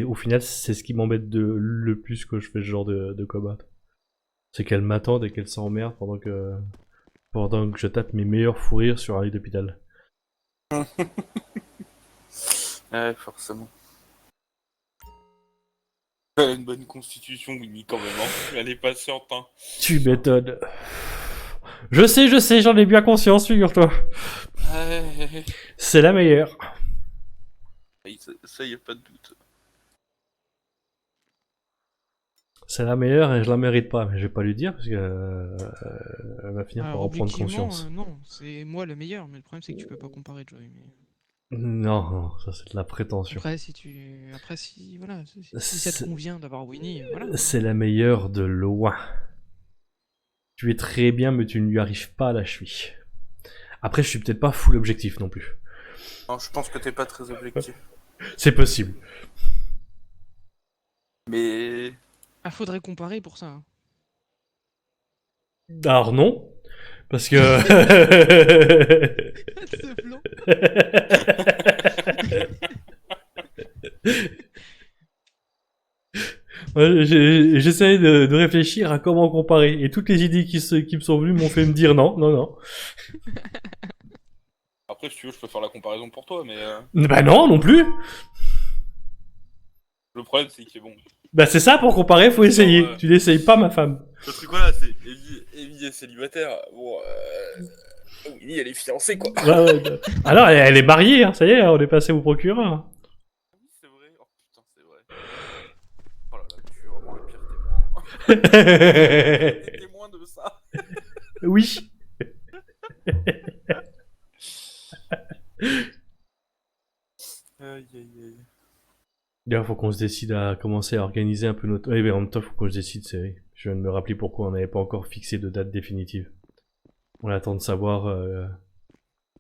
au final, c'est ce qui m'embête le plus que je fais ce genre de combat. C'est qu'elle m'attende et qu'elle s'emmerde pendant que je tape mes meilleurs fous rires sur un lit d'hôpital. Ouais, forcément. Elle a une bonne constitution, Winnie, quand même, hein. Elle est patiente, hein. Tu m'étonnes. Je sais, j'en ai bien conscience, figure-toi. Ouais. C'est la meilleure. Ça y a pas de doute. C'est la meilleure et je la mérite pas, mais je vais pas lui dire parce que elle va finir par Alors, en prendre objectivement, conscience. non, c'est moi le meilleur, mais le problème c'est que tu peux pas comparer, Joey. Mais... Non, ça c'est de la prétention. Après, si voilà, si ça te convient d'avoir Winnie, voilà. C'est la meilleure de loin. Tu es très bien, mais tu ne lui arrives pas à la cheville. Après, je suis peut-être pas full objectif non plus. Non, je pense que t'es pas très objectif. C'est possible. Mais... Ah, faudrait comparer pour ça. Hein. Alors non, parce que... Ce blanc. Ouais, j'essaie de réfléchir à comment comparer, et toutes les idées qui me sont venues m'ont fait me dire non. Après, si tu veux, je peux faire la comparaison pour toi, mais... Bah non plus. Le problème, c'est que, bon... Bah c'est ça, pour comparer, faut essayer. Non, Tu n'essayes pas, ma femme. Le truc, voilà, c'est... Evie est célibataire. Bon, Winnie, elle est fiancée, quoi. Ouais. Alors, elle est mariée, hein, ça y est, on est passé au procureur. Oui, c'est vrai. Oh, putain, c'est vrai. Oh là là, tu es vraiment le pire témoin. T'es témoin de ça. Oui. Aïe, aïe, aïe. D'ailleurs, faut qu'on se décide à commencer à organiser un peu notre... Oui, mais en même temps, faut que je décide, je viens de me rappeler pourquoi on n'avait pas encore fixé de date définitive. On attend de savoir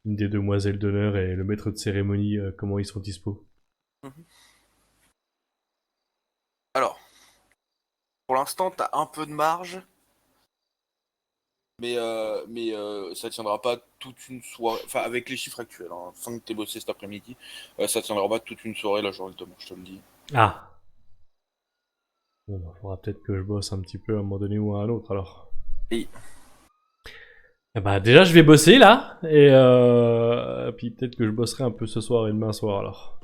une des demoiselles d'honneur et le maître de cérémonie, comment ils sont dispo. Alors, pour l'instant, t'as un peu de marge, mais ça tiendra pas toute une soirée. Enfin, avec les chiffres actuels, hein, sans que t'aies bossé cet après-midi, ça tiendra pas toute une soirée la journée de demain, je te le dis. Ah. Bon, bah, faudra peut-être que je bosse un petit peu à un moment donné ou à un autre, alors. Oui. Eh bah, déjà, je vais bosser, là, et puis peut-être que je bosserai un peu ce soir et demain soir, alors.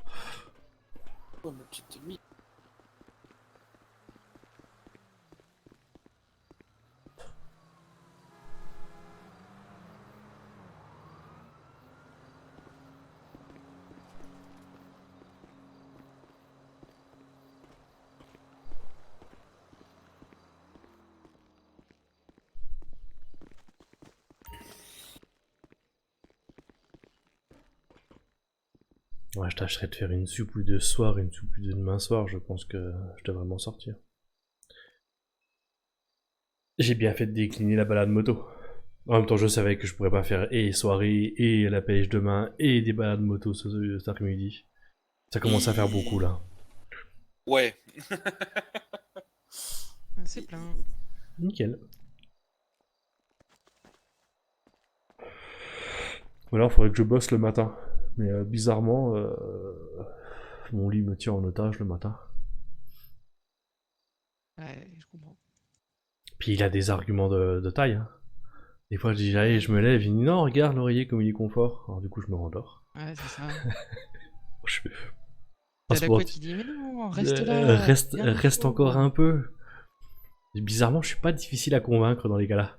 Oh, ma petite amie. Ouais, je tâcherai de faire une soupe ou de soir, une soupe ou de demain soir, je pense que je devrais m'en sortir. J'ai bien fait de décliner la balade moto. En même temps, je savais que je pourrais pas faire et soirée, et la pêche demain, et des balades moto cet après-midi. Ça commence à faire beaucoup, là. Ouais. C'est plein. Nickel. Ou alors, il faudrait que je bosse le matin. Mais bizarrement, mon lit me tient en otage le matin. Ouais, je comprends. Puis il a des arguments de taille. Hein. Des fois, je dis, allez, je me lève, il dit, non, regarde l'oreiller comme il est confort. Alors du coup, je me rendors. Ouais, c'est ça. T'as la couette qui dit, mais non, reste là. Reste encore un peu. Et bizarrement, je suis pas difficile à convaincre dans les cas-là.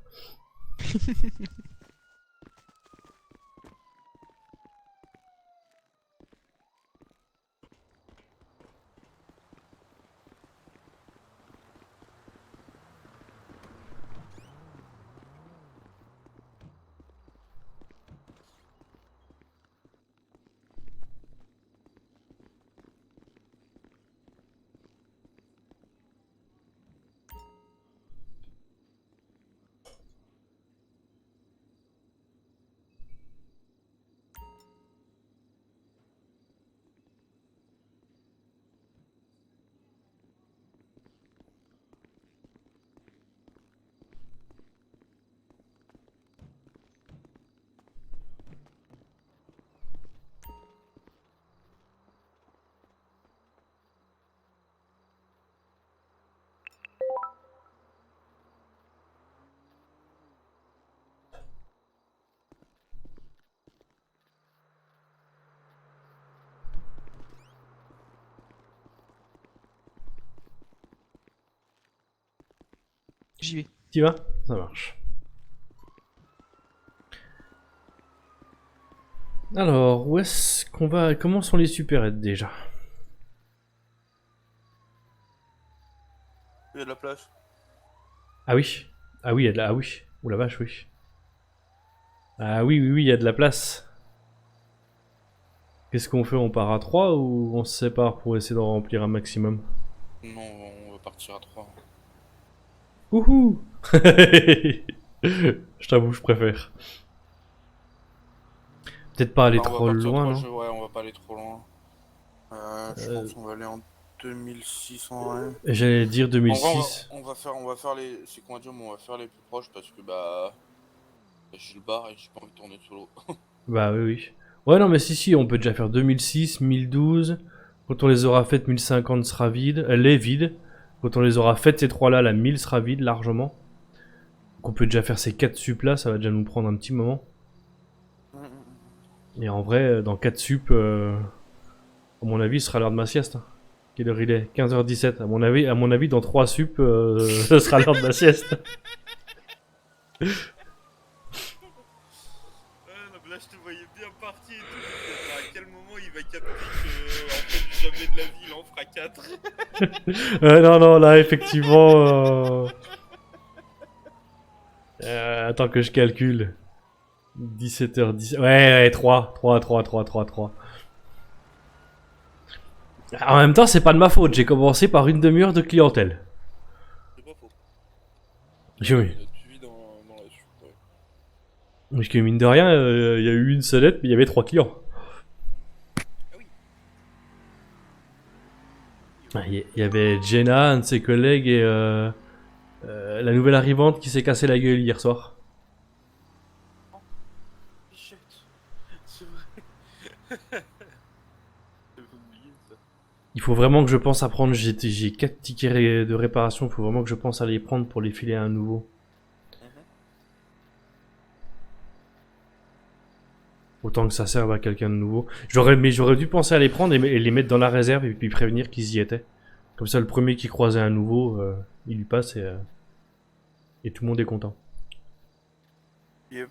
J'y vais. Tu vas? Ça marche. Alors, où est-ce qu'on va... Comment sont les supérettes déjà? Il y a de la place. Ah oui. Ah oui, il y a de la... Ah oui. Ouh la vache, oui. Ah oui, oui, oui, il y a de la place. Qu'est-ce qu'on fait? On part à 3 ou on se sépare pour essayer d'en remplir un maximum? Non, on va partir à 3. Wouhou. Je t'avoue, je préfère. Peut-être pas aller trop loin, non? Ouais, on va pas aller trop loin. Je pense qu'on va aller en 2601. J'allais dire 2006. On va faire les. C'est qu'on va dire, mais on va faire les plus proches parce que j'ai le bar et j'ai pas envie de tourner solo. Bah oui, oui. Ouais, non, mais si, on peut déjà faire 2006, 1012. Quand on les aura faites, 1050 sera vide. Elle est vide. Quand on les aura faites, ces trois-là, la 1000 sera vide largement. Donc on peut déjà faire ces 4 sup là, ça va déjà nous prendre un petit moment. Et en vrai, dans 4 sup, à mon avis, ce sera l'heure de ma sieste. Hein. Quelle heure il est? 15h17. À mon avis, dans 3 sup, ce sera l'heure de ma sieste. Là, je te voyais bien parti et tout. À quel moment il va capter que, en fait, jamais de la vie, il en fera 4. Non, là, effectivement... attends que je calcule. 17h10... Ouais, 3. En même temps, c'est pas de ma faute. J'ai commencé par une demi-heure de clientèle. C'est pas faux. Oui. Il a suivi dans la suite, ouais. Parce que mine de rien, il y a eu une sonnette, mais il y avait 3 clients. Il y avait Jenna, un de ses collègues et la nouvelle arrivante qui s'est cassé la gueule hier soir. Shit. C'est vrai. J'avais oublié ça. Il faut vraiment que je pense à prendre... J'ai 4 tickets de réparation, il faut vraiment que je pense à les prendre pour les filer à un nouveau. Autant que ça serve à quelqu'un de nouveau. Mais j'aurais dû penser à les prendre et les mettre dans la réserve et puis prévenir qu'ils y étaient. Comme ça, le premier qui croisait un nouveau, il lui passe et tout le monde est content. Yep.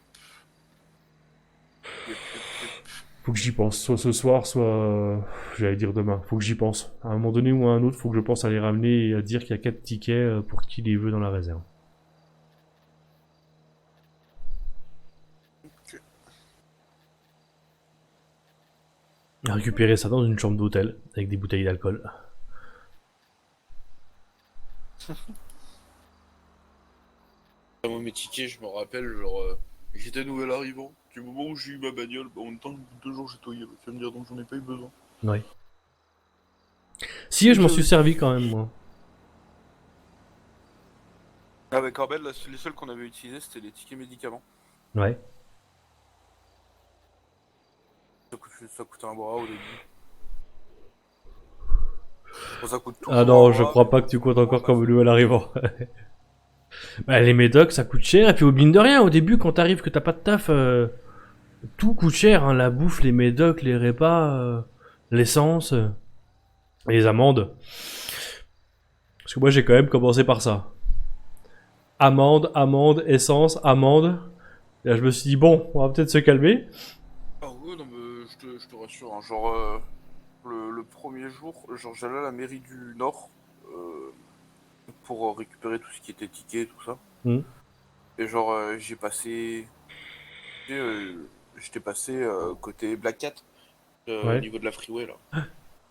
Faut que j'y pense, soit ce soir, soit... j'allais dire demain. Faut que j'y pense. À un moment donné ou à un autre, faut que je pense à les ramener et à dire qu'il y a 4 tickets pour qui les veut dans la réserve. À récupérer ça dans une chambre d'hôtel, avec des bouteilles d'alcool. Moi, mes tickets, je me rappelle, genre, j'étais nouvel arrivant. Du moment où j'ai eu ma bagnole, en même temps, au bout de 2 jours, j'ai toyé. Tu vas me dire, donc j'en ai pas eu besoin. Ouais. Si, je m'en suis servi quand même, moi. Avec Corbel, les seuls qu'on avait utilisés, c'était les tickets médicaments. Ouais. Ça coûtait un bras au début. Bon, ça coûte tout Ah non, je crois pas que tu comptes encore comme nouvel arrivant. Bah, les médocs, ça coûte cher. Et puis, au mine de rien, au début, quand t'arrives que t'as pas de taf, tout coûte cher. Hein, la bouffe, les médocs, les repas, l'essence, les amendes. Parce que moi, j'ai quand même commencé par ça. Amende, essence, amende. Et là, je me suis dit, bon, on va peut-être se calmer. Ah ouais, non, mais je te rassure, hein, genre, le premier jour, genre, j'allais à la mairie du Nord pour récupérer tout ce qui était ticket, tout ça. Et genre, j'ai passé... j'étais passé côté Black Cat, Ouais. au niveau de la freeway, là.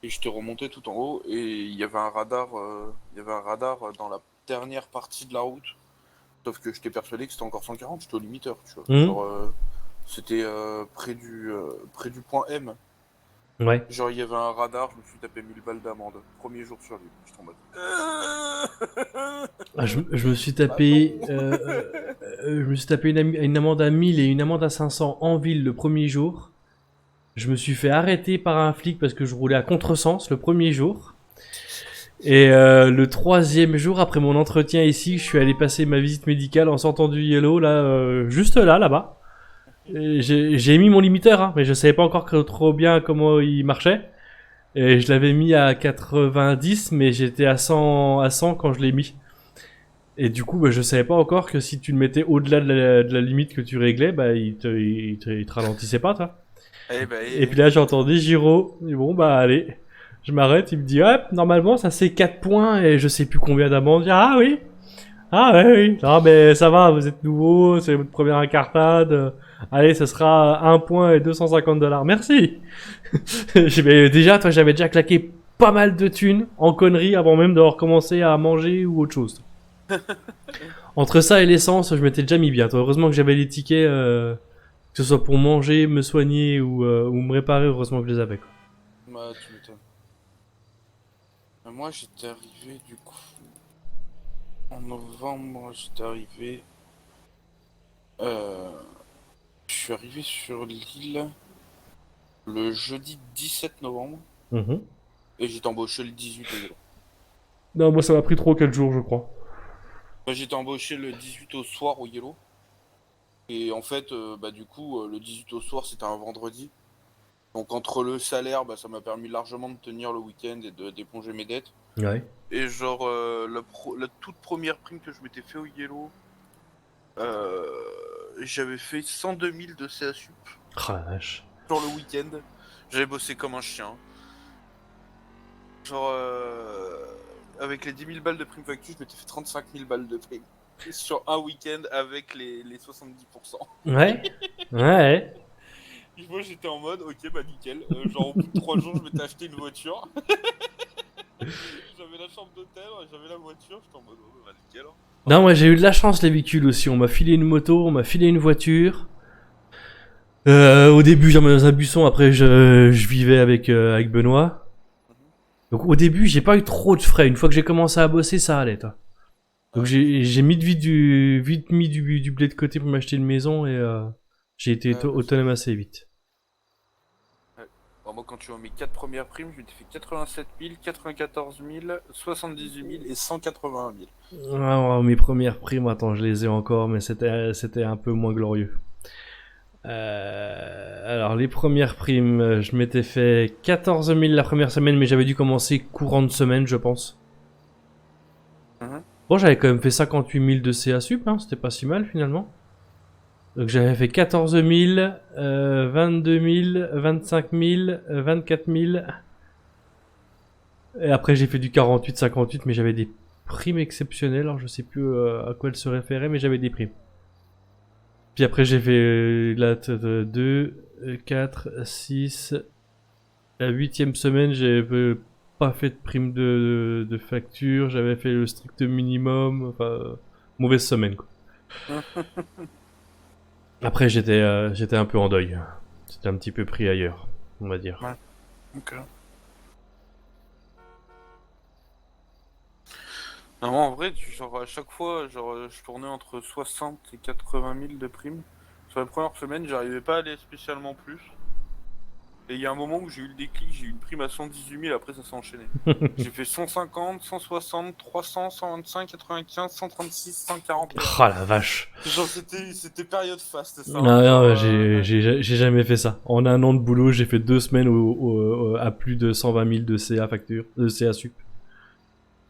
Et j'étais remonté tout en haut, et il y avait un radar dans la dernière partie de la route. Sauf que j'étais persuadé que c'était encore 140, j'étais au limiteur, tu vois. Genre, c'était près du point M. Ouais. Genre, il y avait un radar, je me suis tapé 1000 balles d'amende. Premier jour sur lui. J'étais en mode... Ah, je me suis tapé... je me suis tapé une amende à 1000 et une amende à 500 en ville le premier jour. Je me suis fait arrêter par un flic parce que je roulais à contresens le premier jour. Et le troisième jour, après mon entretien ici, je suis allé passer ma visite médicale en sortant du Yellow, là, juste là-bas. J'ai mis mon limiteur, hein, mais je savais pas encore trop bien comment il marchait. Et je l'avais mis à 90, mais j'étais à 100 quand je l'ai mis. Et du coup, bah, je savais pas encore que si tu le mettais au-delà de la limite que tu réglais, bah, il te ralentissait pas, toi. Eh ben, Et puis là, j'entendais Giro. Et bon, bah, allez. Je m'arrête, il me dit, hop, normalement, ça c'est 4 points et je sais plus combien d'amende. Ah oui. Ah ouais, oui. Non, mais ça va, vous êtes nouveau, c'est votre première incartade. Allez, ça sera 1 point et $250. Merci. Déjà, toi, j'avais déjà claqué pas mal de thunes en conneries avant même d'avoir commencé à manger ou autre chose. Entre ça et l'essence, je m'étais déjà mis bien. Toi, heureusement que j'avais les tickets, que ce soit pour manger, me soigner ou me réparer, heureusement que je les avais. Quoi. Bah, tu m'étonnes. Moi, j'étais arrivé du coup. En novembre, j'étais arrivé. Euh, je suis arrivé sur l'île le jeudi 17 novembre Mhm. et j'étais embauché le 18 au vélo. Non, moi ça m'a pris 3 ou 4 jours, je crois. Enfin, j'étais embauché le 18 au soir au Yellow. Et en fait, bah, du coup, le 18 au soir, c'était un vendredi. Donc, entre le salaire, bah, ça m'a permis largement de tenir le week-end et d'éponger mes dettes. Ouais. Et genre, la toute première prime que je m'étais fait au Yellow, euh, j'avais fait 102 000 de CASUP Ah la vache. sur le week-end. J'avais bossé comme un chien. Genre, avec les 10 000 balles de prime facture, je m'étais fait 35 000 balles de prime. Sur un week-end avec les 70%. Ouais. Ouais. Et moi j'étais en mode, ok bah nickel. Genre au bout de 3 jours, je m'étais acheté une voiture. J'avais la chambre d'hôtel, j'avais la voiture, j'étais en mode, oh bah nickel. Hein. Non, moi j'ai eu de la chance les véhicules aussi. On m'a filé une moto, on m'a filé une voiture. Au début j'en dans un buisson, après je vivais avec Benoît. Donc au début j'ai pas eu trop de frais. Une fois que j'ai commencé à bosser, ça allait. Toi. Donc j'ai mis vite mis du blé de côté pour m'acheter une maison et j'ai été autonome assez vite. Alors moi quand tu as mes 4 premières primes, je m'étais fait 87 000, 94 000, 78 000 et 181 000. Ah, mes premières primes, attends, je les ai encore, mais c'était un peu moins glorieux. Alors les premières primes, je m'étais fait 14 000 la première semaine, mais j'avais dû commencer courant de semaine, je pense. Mhm. Bon, j'avais quand même fait 58 000 de CA sup, hein, c'était pas si mal finalement. Donc j'avais fait 14 000, 22 000, 25 000, 24 000. Et après j'ai fait du 48, 58, mais j'avais des primes exceptionnelles, alors je sais plus à quoi elles se référaient, mais j'avais des primes. Puis après j'ai fait 2, 4, 6... La 8ème semaine, j'avais pas fait de prime de facture, j'avais fait le strict minimum, enfin, mauvaise semaine quoi. Après j'étais un peu en deuil, c'était un petit peu pris ailleurs, on va dire. Ouais. Ok. Non, en vrai, genre à chaque fois, genre je tournais entre 60 et 80 000 de primes. Sur la première semaine, j'arrivais pas à aller spécialement plus. Et il y a un moment où j'ai eu le déclic, j'ai eu une prime à 118 000, après ça s'est enchaîné. J'ai fait 150, 160, 300, 125, 95, 136, 141. Oh la vache. Genre c'était période faste ça. Non, non, j'ai jamais fait ça. En un an de boulot, j'ai fait 2 semaines à plus de 120 000 de CA facture, de CA sup.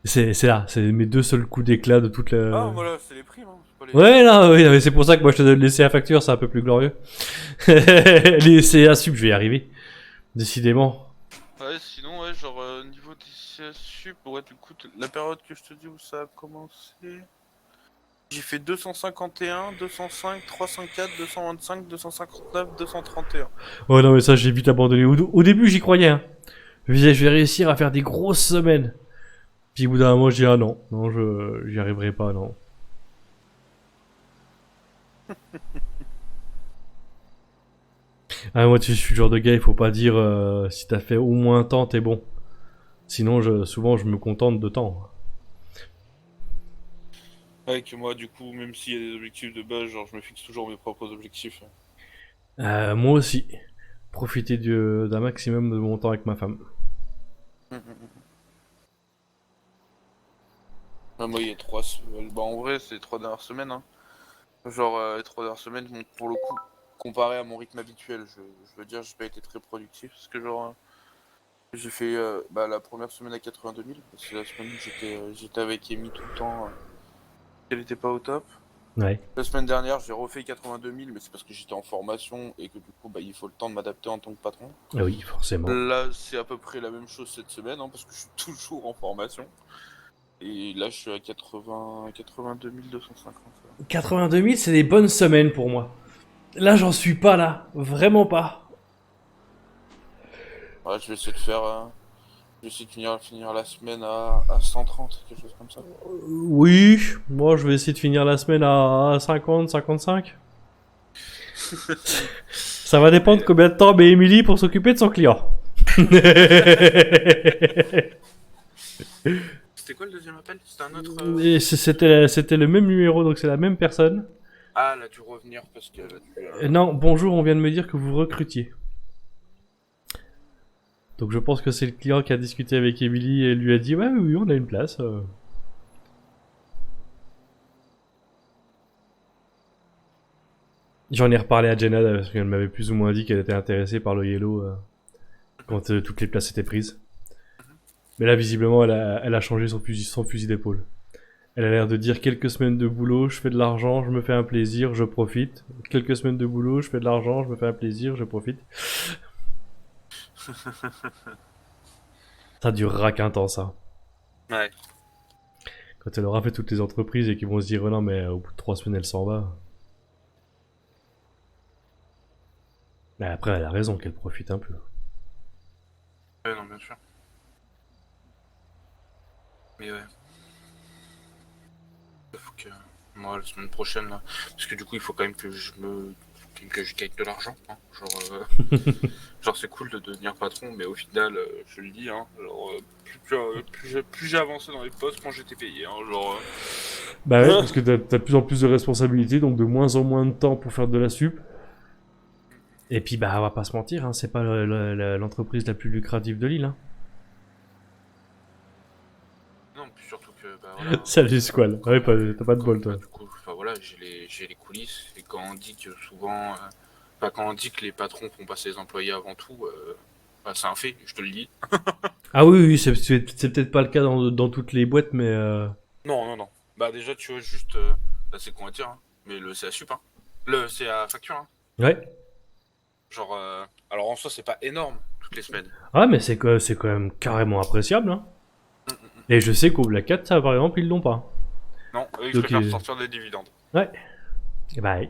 C'est là, c'est mes 2 seuls coups d'éclat de toute la... Ah voilà, c'est les primes, hein. C'est pas les... Ouais, non, oui, mais c'est pour ça que moi je te donne les CA factures, c'est un peu plus glorieux. Les CA sup, je vais y arriver. Décidément. Ouais, sinon, ouais, genre niveau des CS sup, ouais, du coup, la période que je te dis où ça a commencé. J'ai fait 251, 205, 304, 225, 259, 231. Ouais, non, mais ça, j'ai vite abandonné. Au début, j'y croyais, hein. Je me disais, je vais réussir à faire des grosses semaines. Puis au bout d'un moment, je dis, ah non, non, j'y arriverai pas, non. Ah, moi, je suis le genre de gars, il faut pas dire si t'as fait au moins tant, t'es bon. Sinon, souvent, je me contente de temps. Ouais, que moi, du coup, même s'il y a des objectifs de base, genre, je me fixe toujours mes propres objectifs. Moi aussi. Profiter d'un maximum de mon temps avec ma femme. Ah, moi, il y a 3 semaines. Bah, en vrai, c'est les 3 dernières semaines, hein. Genre, les 3 dernières semaines, bon, pour le coup, comparé à mon rythme habituel, je veux dire, j'ai pas été très productif. Parce que, genre, j'ai fait bah, la première semaine à 82 000. C'est la semaine où j'étais avec Amy tout le temps. qu'elle était pas au top. Ouais. La semaine dernière, j'ai refait 82 000, mais c'est parce que j'étais en formation et que du coup, bah, il faut le temps de m'adapter en tant que patron. Ah oui, forcément. Là, c'est à peu près la même chose cette semaine, hein, parce que je suis toujours en formation. Et là, je suis à 82 250. 82 000, c'est des bonnes semaines pour moi. Là, j'en suis pas là. Vraiment pas. Ouais, je vais essayer de faire. Je vais essayer de finir la semaine à 130, quelque chose comme ça. Oui, moi je vais essayer de finir la semaine à 50, 55. Ça va dépendre combien de temps met Emily pour s'occuper de son client. C'était quoi le deuxième appel? C'était un autre. Et c'était le même numéro, donc c'est la même personne. Ah, elle a dû revenir parce qu'elle a dû. Non, bonjour, on vient de me dire que vous recrutiez. Donc je pense que c'est le client qui a discuté avec Emily et lui a dit ouais, oui, on a une place. J'en ai reparlé à Jenna parce qu'elle m'avait plus ou moins dit qu'elle était intéressée par le Yellow quand toutes les places étaient prises. Mais là, visiblement, elle a changé son fusil d'épaule. Elle a l'air de dire quelques semaines de boulot, je fais de l'argent, je me fais un plaisir, je profite. Quelques semaines de boulot, je fais de l'argent, je me fais un plaisir, je profite. Ça durera qu'un temps, ça. Ouais. Quand elle aura fait toutes les entreprises et qu'ils vont se dire, oh non, mais au bout de 3 semaines, elle s'en va. Mais après, elle a raison qu'elle profite un peu. Ouais, non, bien sûr. Mais ouais. Faut que. Moi, la semaine prochaine, là. Parce que du coup, il faut quand même que je gagne de l'argent. Hein. Genre, c'est cool de devenir patron, mais au final, je te le dis, hein. Genre, plus j'ai avancé dans les postes, moins j'étais payé. Hein. Genre. Bah ouais, parce que t'as de plus en plus de responsabilités, donc de moins en moins de temps pour faire de la sup. Et puis, bah, on va pas se mentir, hein, c'est pas l'entreprise la plus lucrative de l'île. Hein. Non, puis surtout que. Bah voilà. Salut Squall. Ouais, t'as pas de bol, toi. Du coup, enfin voilà, j'ai les coulisses. Et quand on dit que souvent. Enfin, quand on dit que les patrons font passer les employés avant tout, bah, c'est un fait, je te le dis. Ah oui, oui, c'est peut-être pas le cas dans toutes les boîtes, mais Non, non, non. Bah déjà, tu vois, juste... là, c'est con à dire, hein, mais c'est à sup, hein. C'est à facture, hein. ouais. Genre... alors, en soi, c'est pas énorme, toutes les semaines. Ah, mais c'est quand même carrément appréciable, hein. Et je sais qu'au Black Cat, ça, par exemple, ils l'ont pas. Non, eux, ils Donc, préfèrent sortir des dividendes. Ouais. Bah, oui.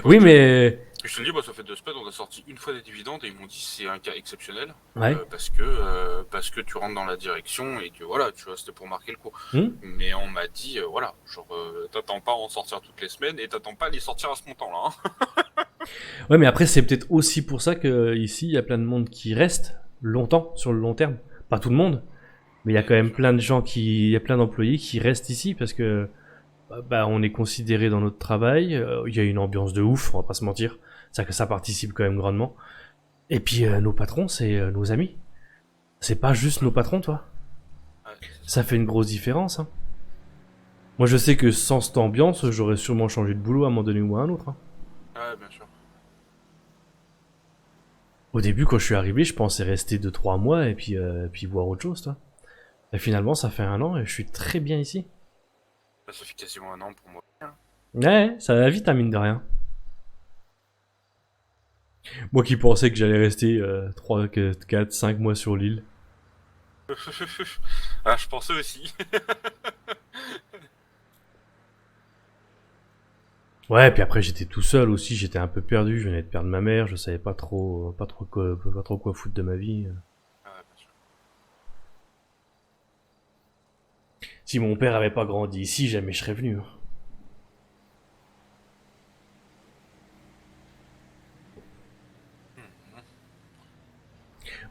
Oui, mais... Je te dis, bah, ça fait 2 semaines, on a sorti une fois des dividendes et ils m'ont dit c'est un cas exceptionnel. Ouais. Parce que tu rentres dans la direction et que voilà, tu vois, c'était pour marquer le coup. Mais on m'a dit, voilà, genre, t'attends pas à en sortir toutes les semaines et t'attends pas à les sortir à ce montant-là. Hein. Ouais, mais après, c'est peut-être aussi pour ça que ici, il y a plein de monde qui reste longtemps, sur le long terme. Pas tout le monde, mais il y a quand même plein de gens il y a plein d'employés qui restent ici parce que, bah, on est considéré dans notre travail. Il y a une ambiance de ouf, on va pas se mentir. Ça participe quand même grandement. Et puis, nos patrons, c'est nos amis. C'est pas juste nos patrons, toi. Ouais, Ça fait une grosse différence, hein. Moi, je sais que sans cette ambiance, j'aurais sûrement changé de boulot à un moment donné ou à un autre. Hein. ouais, bien sûr. Au début, quand je suis arrivé, je pensais rester 2-3 mois et puis voir autre chose, toi. Et finalement, ça fait 1 an et je suis très bien ici. Bah, ça fait quasiment 1 an pour moi. Ouais, ça va vite, hein, mine de rien. Moi qui pensais que j'allais rester 3, 4, 5 mois sur l'île. Ah, je pensais aussi. Ouais, puis après j'étais tout seul aussi, j'étais un peu perdu, je venais de perdre ma mère, je savais pas trop quoi foutre de ma vie. Ah, bien sûr. Si mon père avait pas grandi ici, jamais je serais venu. Hein.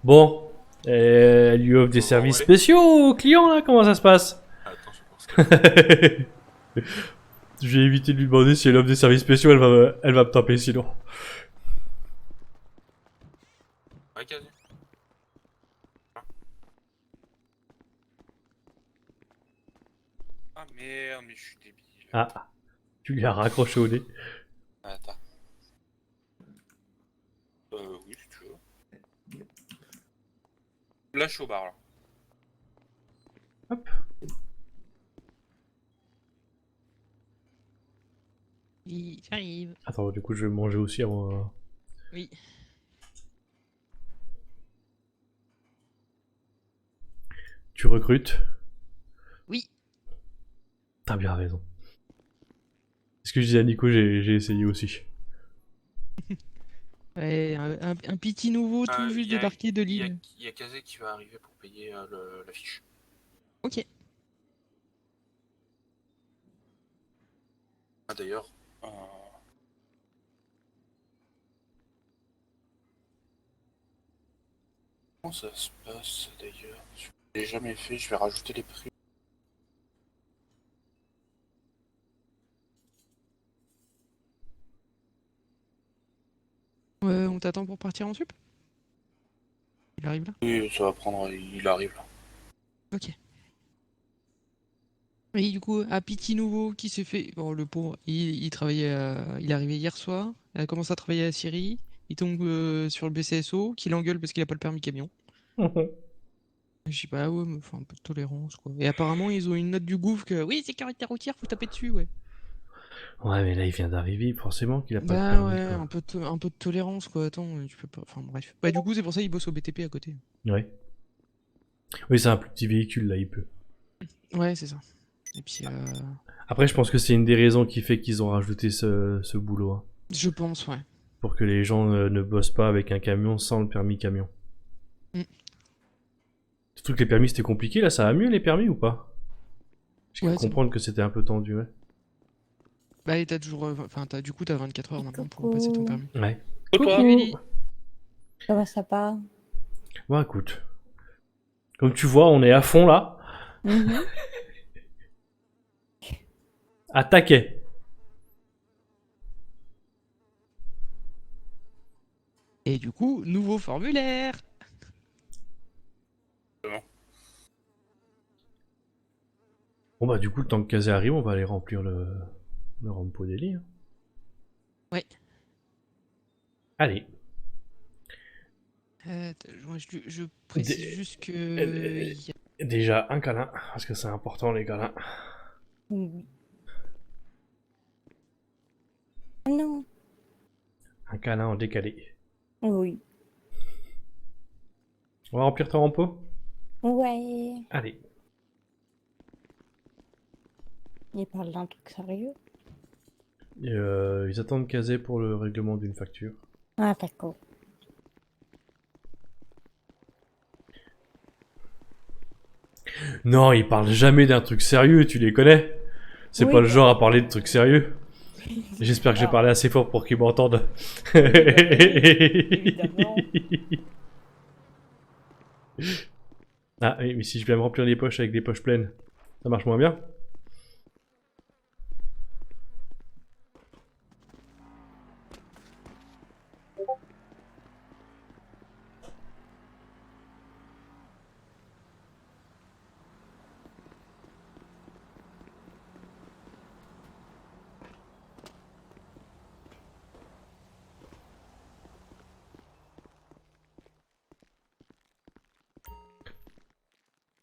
Bon, elle lui offre des services aller spéciaux aux clients là, comment ça se passe? Attends, je pense que... Je vais éviter de lui demander si elle offre des services spéciaux, elle va me taper sinon. Ouais, quasi. Ah merde, mais je suis débile. Ah, tu lui as raccroché au nez. Attends. Oui, si tu veux. Là, je suis au bar, là. Hop. J'arrive. Attends, du coup, je vais manger aussi avant. Oui. Tu recrutes? Oui. T'as bien raison. Ce que je disais à Nico, j'ai essayé aussi. Ouais, un petit nouveau tout juste débarqué de l'île. Il y a Kazé qui va arriver pour payer la fiche. Ok. Ah, d'ailleurs, comment ça se passe d'ailleurs? Je l'ai jamais fait, je vais rajouter les prix. On t'attend pour partir en sup? Il arrive là? Oui, ça va prendre, il arrive là. Ok. Et du coup, un petit nouveau qui s'est fait. Bon, le pauvre, il travaillait. Il est arrivé hier soir. Il a commencé à travailler à Syrie. Il tombe sur le BCSO, qui l'engueule parce qu'il a pas le permis camion. Je dis bah ouais, mais enfin un peu de tolérance quoi. Et apparemment, ils ont une note du gouv que oui, sécurité routière, faut taper dessus, ouais. Ouais, mais là, il vient d'arriver, forcément qu'il a pas de Bah permis, ouais, quoi. un peu de tolérance quoi. Attends, tu peux pas. Enfin bref. Bah du coup, c'est pour ça qu'il bosse au BTP à côté. Ouais. Oui, c'est un plus petit véhicule, là, il peut. Ouais, c'est ça. Et puis, Après, je pense que c'est une des raisons qui fait qu'ils ont rajouté ce boulot. Hein. je pense, ouais. Pour que les gens ne bossent pas avec un camion sans le permis camion. Mm. Surtout que les permis, c'était compliqué, là, ça va mieux, les permis, ou pas? Je peux Ouais, c'est comprendre que c'était un peu tendu, ouais. Bah et t'as toujours. Enfin, du coup, t'as 24 heures maintenant pour passer ton permis. Ouais. Coucou. Émilie. Comment ça va? Bon, écoute. Comme tu vois, on est à fond, là. Mhm. À taquet. Et du coup, nouveau formulaire. Bon, bah, du coup, le temps que Kazé arrive, on va aller remplir le Rampo Daily. Hein. Ouais. Allez. Je précise Des- juste que. y a- Déjà, un câlin, parce que c'est important, les câlins. Oui. Ah non. Un câlin en décalé. Oui. On va remplir ton Rampo? Ouais. Allez. Il parle d'un truc sérieux. Et, ils attendent Kazé pour le règlement d'une facture. Ah, d'accord. Non, ils parlent jamais d'un truc sérieux, tu les connais. C'est Oui, pas le bah. genre à parler de trucs sérieux. J'espère que j'ai Alors. parlé assez fort pour qu'ils m'entendent. Évidemment. Ah oui, mais si je viens me remplir les poches avec des poches pleines, ça marche moins bien.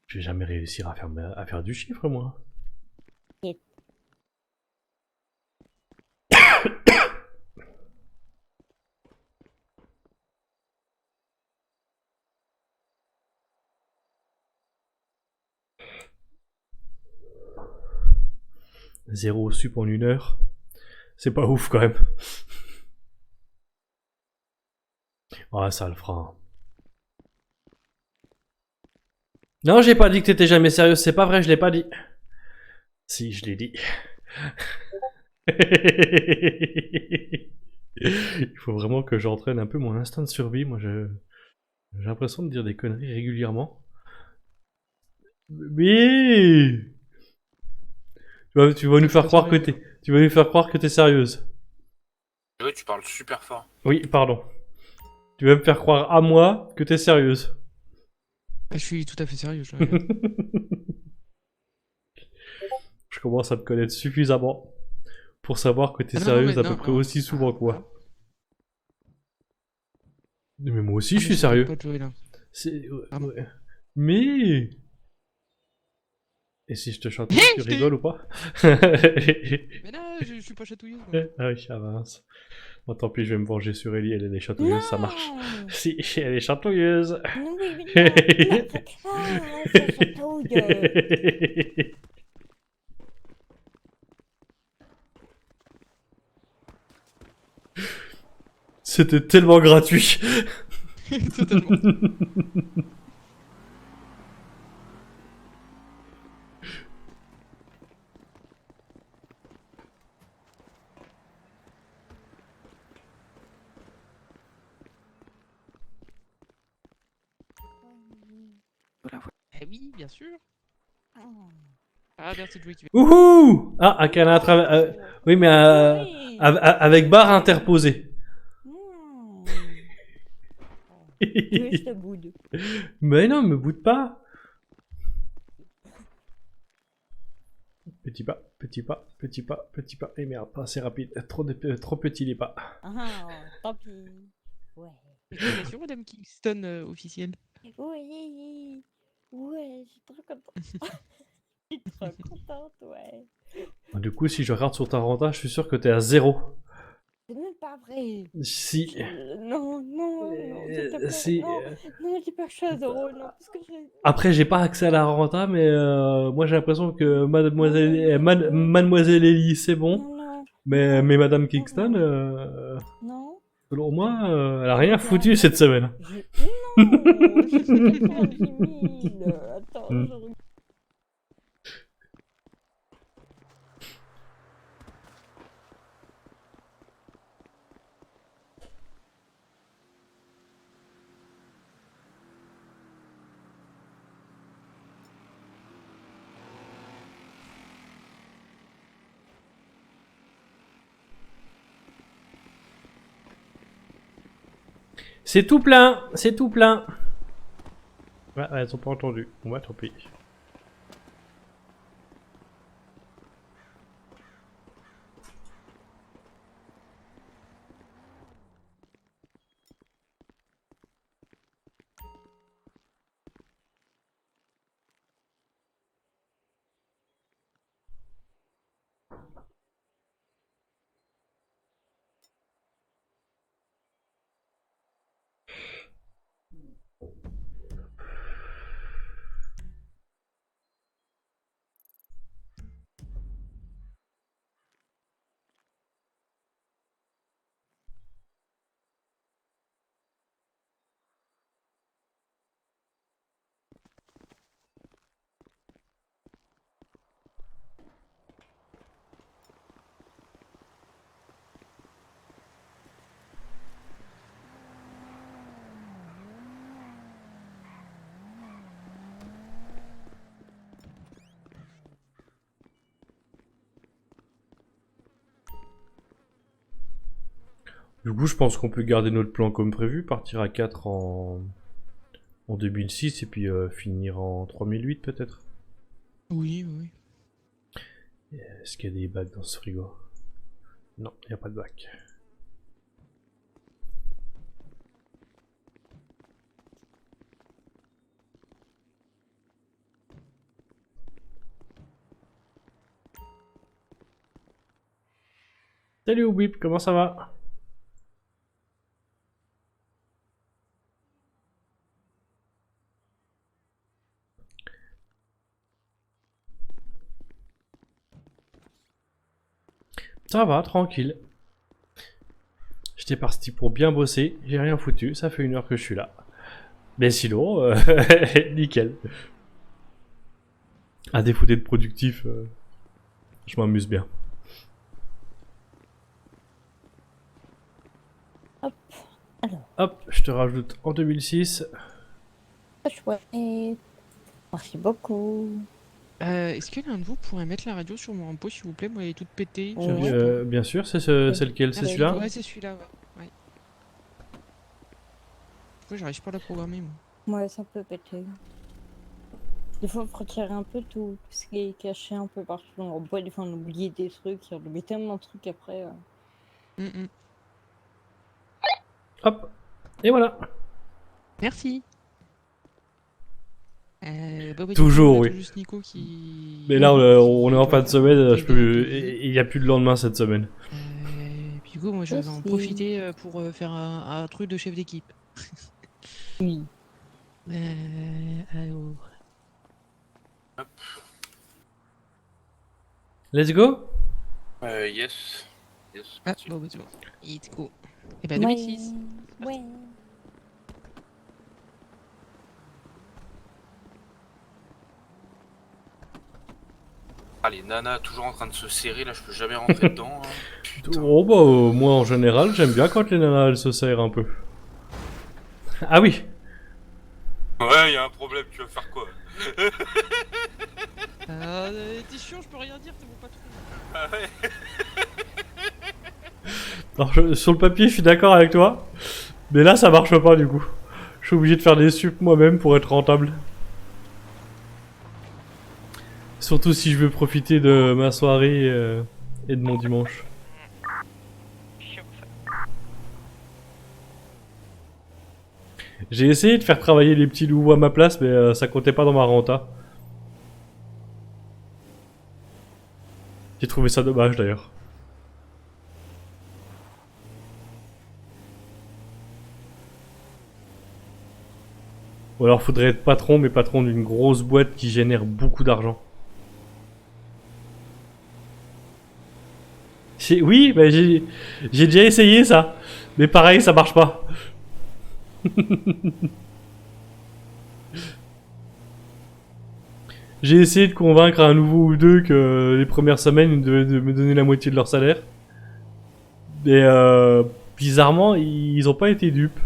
Je vais jamais réussir à faire du chiffre, moi. Et- 0 sup en 1 heure. C'est pas ouf quand même. Ouais, ça le fera. Non, j'ai pas dit que t'étais jamais sérieux, c'est pas vrai, je l'ai pas dit. Si, je l'ai dit. Il faut vraiment que j'entraîne un peu mon instinct de survie. Moi, j'ai l'impression de dire des conneries régulièrement. Mais tu vas nous faire croire que t'es sérieuse. Ouais, tu parles super fort. Oui, pardon. Tu vas me faire croire à moi que t'es sérieuse. Je suis tout à fait sérieux. Je commence à te connaître suffisamment pour savoir que t'es Ah non, sérieuse mais à peu non, près non. aussi souvent que moi. Mais moi aussi, Ah, je mais suis ça sérieux. t'arrête pas de jouer, là. C'est... Pardon. ouais. Mais... Et si je te chatouille, tu Je t'ai rigoles ou pas? Mais là, je suis pas chatouilleuse. moi. Ah oui, ah mince. Bon, tant pis, je vais me venger sur Ellie, elle est chatouilleuse, ça marche. Non. Si, elle est chatouilleuse. Non, oui, mais non. Ah, ça chatouille. C'était tellement gratuit. Totalement. Eh oui, bien sûr. Ah, merci de jouer. Wouhou! Ah, un câlin à travers. Oui, mais Oui. avec barre interposée. Je te boude. Mais non, me boude pas. Petit pas, petit pas, petit pas, petit pas. Et merde, pas assez rapide. Trop petit les pas. Ah, tant pis. Ouais. Félicitations, Madame Kingston officielle. Oui. Ouais, je suis trop contente. Je suis trop contente, ouais. Du coup, si je regarde sur ta renta, je suis sûr que t'es à 0. C'est même pas vrai. Si. Non, non, s'il te plaît. Si. Non, dis pas que je suis à 0, non, parce que j'ai... Après, j'ai pas accès à la renta, mais moi j'ai l'impression que Mademoiselle Ellie, c'est bon. Non, Mais Madame Kingston, non. selon moi, elle a rien foutu cette semaine. Non, j'ai fait 90 000. Attends, Hmm. je regarde. C'est tout plein, c'est tout plein. Ouais, elles ont pas entendu. Bon bah tant pis. Du coup, je pense qu'on peut garder notre plan comme prévu, partir à 4 en 2006 et puis finir en 3008 peut-être. Oui, oui. Est-ce qu'il y a des bacs dans ce frigo? Non, il n'y a pas de bac. Salut Oubip, comment ça va? Ça va, tranquille. J'étais parti pour bien bosser, j'ai rien foutu, ça fait 1 heure que je suis là. Mais sinon, nickel. À défaut d'être productif, je m'amuse bien. Hop. Alors, Hop, je te rajoute en 2006. chouette. Merci beaucoup. Est-ce que l'un de vous pourrait mettre la radio sur mon impôt, s'il vous plaît? Moi, elle est toute pétée. Ouais. j'arrive pas. Bien sûr, c'est lequel? C'est Merci. celui-là? Ouais, c'est celui-là, ouais. Moi, j'arrive pas à la programmer, moi. Ouais, ça peut péter. Des fois, il faut retirer un peu tout ce qui est caché un peu partout dans le bois. Des fois, on oublie des trucs. On oublie tellement de trucs après. Hop, et voilà. Merci. Bah, Toujours, on a oui. tout juste Nico qui. Mais là, on est en fin de semaine, Oui, je peux... oui. il y a plus de lendemain cette semaine. Puis du coup, moi, je vais en Aussi. profiter pour faire un truc de chef d'équipe. Oui. Alors. Let's go? Yes. Yes, Ah, parti. bon, bah, c'est bon. Let's go. Et bah, Ouais. 2006. Ouais. Ah, les nanas toujours en train de se serrer, là, je peux jamais rentrer dedans. Hein. Putain. Oh bah, moi en général, j'aime bien quand les nanas elles se serrent un peu. Ah oui! Ouais, y a un problème, tu vas faire quoi? T'es chiant, je peux rien dire, t'es mon patron. Ah ouais. Alors, sur le papier, je suis d'accord avec toi. Mais là, ça marche pas du coup. Je suis obligé de faire des sups moi-même pour être rentable. Surtout si je veux profiter de ma soirée et de mon dimanche. J'ai essayé de faire travailler les petits loups à ma place, mais ça comptait pas dans ma renta. J'ai trouvé ça dommage d'ailleurs. Ou alors faudrait être patron, mais patron d'une grosse boîte qui génère beaucoup d'argent. Oui, bah j'ai déjà essayé ça. Mais pareil, ça marche pas. J'ai essayé de convaincre un nouveau ou deux que les premières semaines, ils devaient me donner la moitié de leur salaire. Mais bizarrement, ils ont pas été dupes.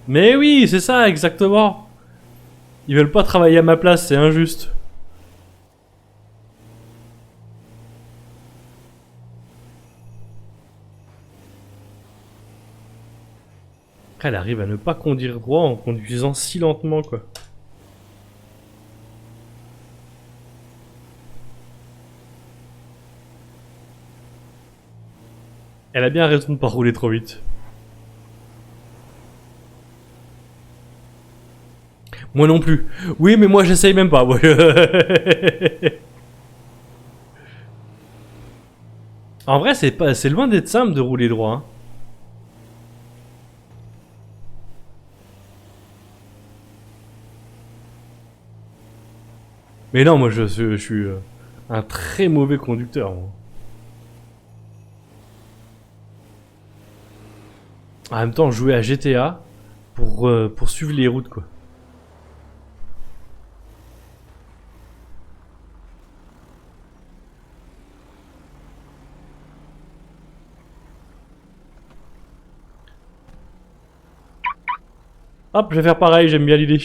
Mais oui, c'est ça, exactement. Ils veulent pas travailler à ma place, c'est injuste. Elle arrive à ne pas conduire droit en conduisant si lentement, quoi. Elle a bien raison de pas rouler trop vite. Moi non plus. Oui, mais moi j'essaye même pas. En vrai, c'est loin d'être simple de rouler droit. Hein. Mais non, moi je suis un très mauvais conducteur. Moi. En même temps, jouer à GTA pour suivre les routes, quoi. Hop, je vais faire pareil, j'aime bien l'idée.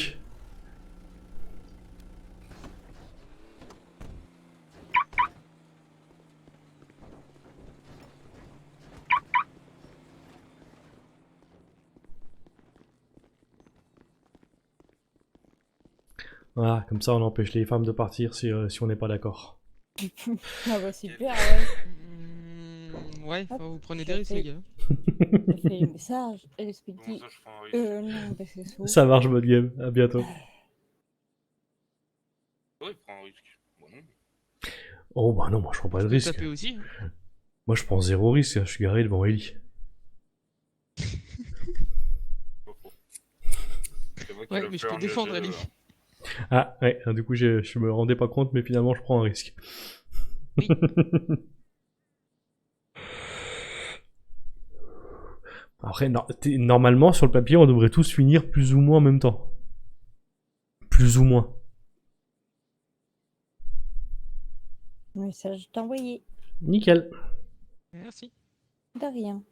Voilà, comme ça on empêche les femmes de partir si on n'est pas d'accord. Ah bah super, ouais. Ouais, Hop, vous prenez je des risques, fais- les gars. Je fais le message, elle se Comment dit, ça, je prends un risque? non, bah c'est ça. Ça marche, bonne game. À bientôt. Ouais, prends un risque. Bon, non. Oh bah non, moi je prends pas de Vous risque. tapez aussi, hein. Moi je prends zéro risque, je suis garé devant Ellie. Pas faux. C'est moi qui Ouais, le mais je fais peux en défendre GG2, Ali. là. Ah ouais, du coup je me rendais pas compte, mais finalement je prends un risque. Oui. Après, normalement sur le papier on devrait tous finir plus ou moins en même temps. Plus ou moins. Message t'envoyé. Nickel. Merci. De rien.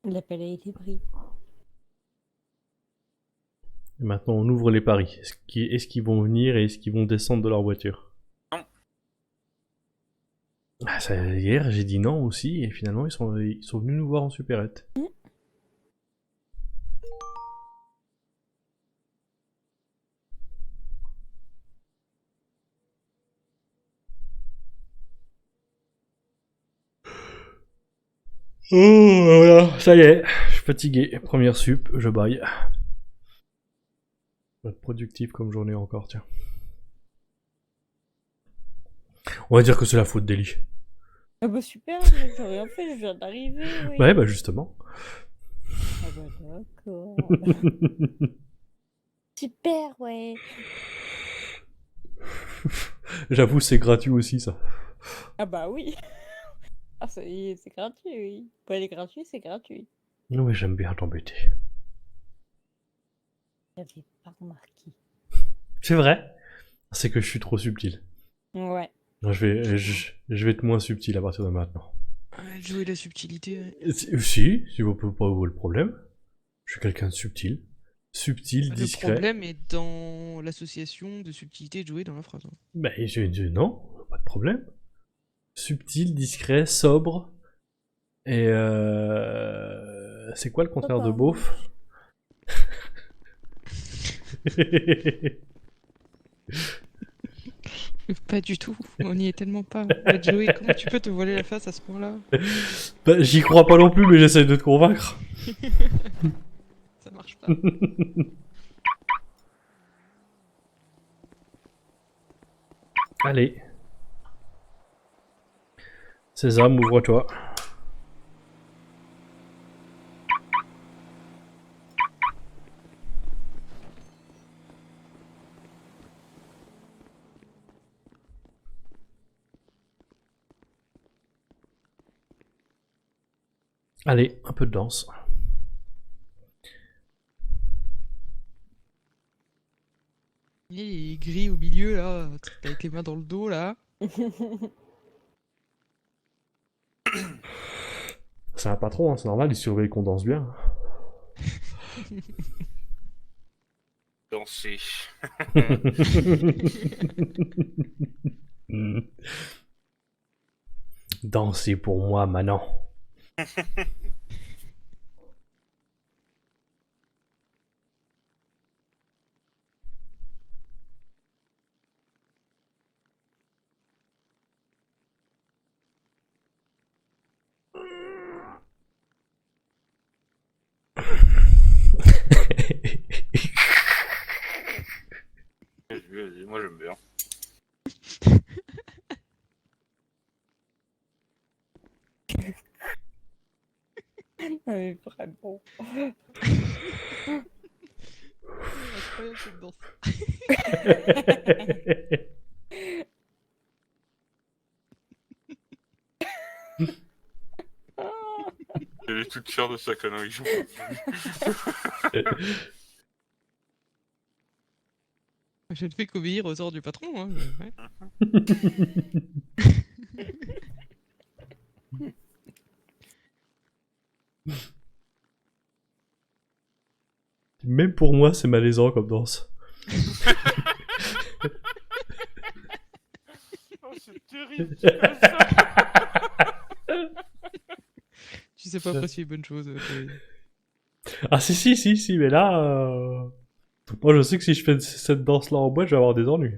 L'appel a été pris. Et maintenant, on ouvre les paris. Est-ce qu'ils vont venir et est-ce qu'ils vont descendre de leur voiture? Non. Ah, hier, j'ai dit non aussi, et finalement, ils sont venus nous voir en supérette. Oh, voilà, ça y est, je suis fatigué. Première sup, je baille. Pas être productif comme journée encore, tiens. On va dire que c'est la faute d'Eli. Ah bah super, mais j'ai rien fait, je viens d'arriver, oui. Ouais, bah justement. Ah bah d'accord. Super, ouais. J'avoue, c'est gratuit aussi, ça. Ah bah oui. Ah c'est gratuit, oui. Pour les gratuits, c'est gratuit. Non, mais j'aime bien t'embêter. J'avais pas remarqué. C'est vrai. C'est que je suis trop subtil. Ouais. Non, je vais être moins subtil à partir de maintenant. Jouer la subtilité. Ouais. Si vous pouvez pas voir le problème. Je suis quelqu'un de subtil. Subtil, Le discret. problème est dans l'association de subtilité de jouer dans la phrase. Hein. Bah, non, pas de problème. Subtil, discret, sobre. Et c'est quoi le contraire de beauf? Pas du tout, on n'y est tellement pas. Joey, comment tu peux te voiler la face à ce point-là? Bah, j'y crois pas non plus, mais j'essaie de te convaincre. Ça marche pas. Allez. Sésame, ouvre-toi. Allez, un peu de danse. Il est gris au milieu, là, avec les mains dans le dos, là. C'est un patron, hein, c'est normal, il surveille qu'on danse bien. Danser. Dansez pour moi, Manon. Vas-y, moi j'aime bien. Mais vraiment. Incroyable cette danse. Elle est toute fière de sa connerie. Je ne fais qu'obéir aux ordres du patron. Hein. Ouais. Même pour moi, c'est malaisant comme danse. Oh, c'est terrible. Tu sais pas apprécier les bonnes choses. Ah si, mais là... Moi je sais que si je fais cette danse-là en boîte, je vais avoir des ennuis.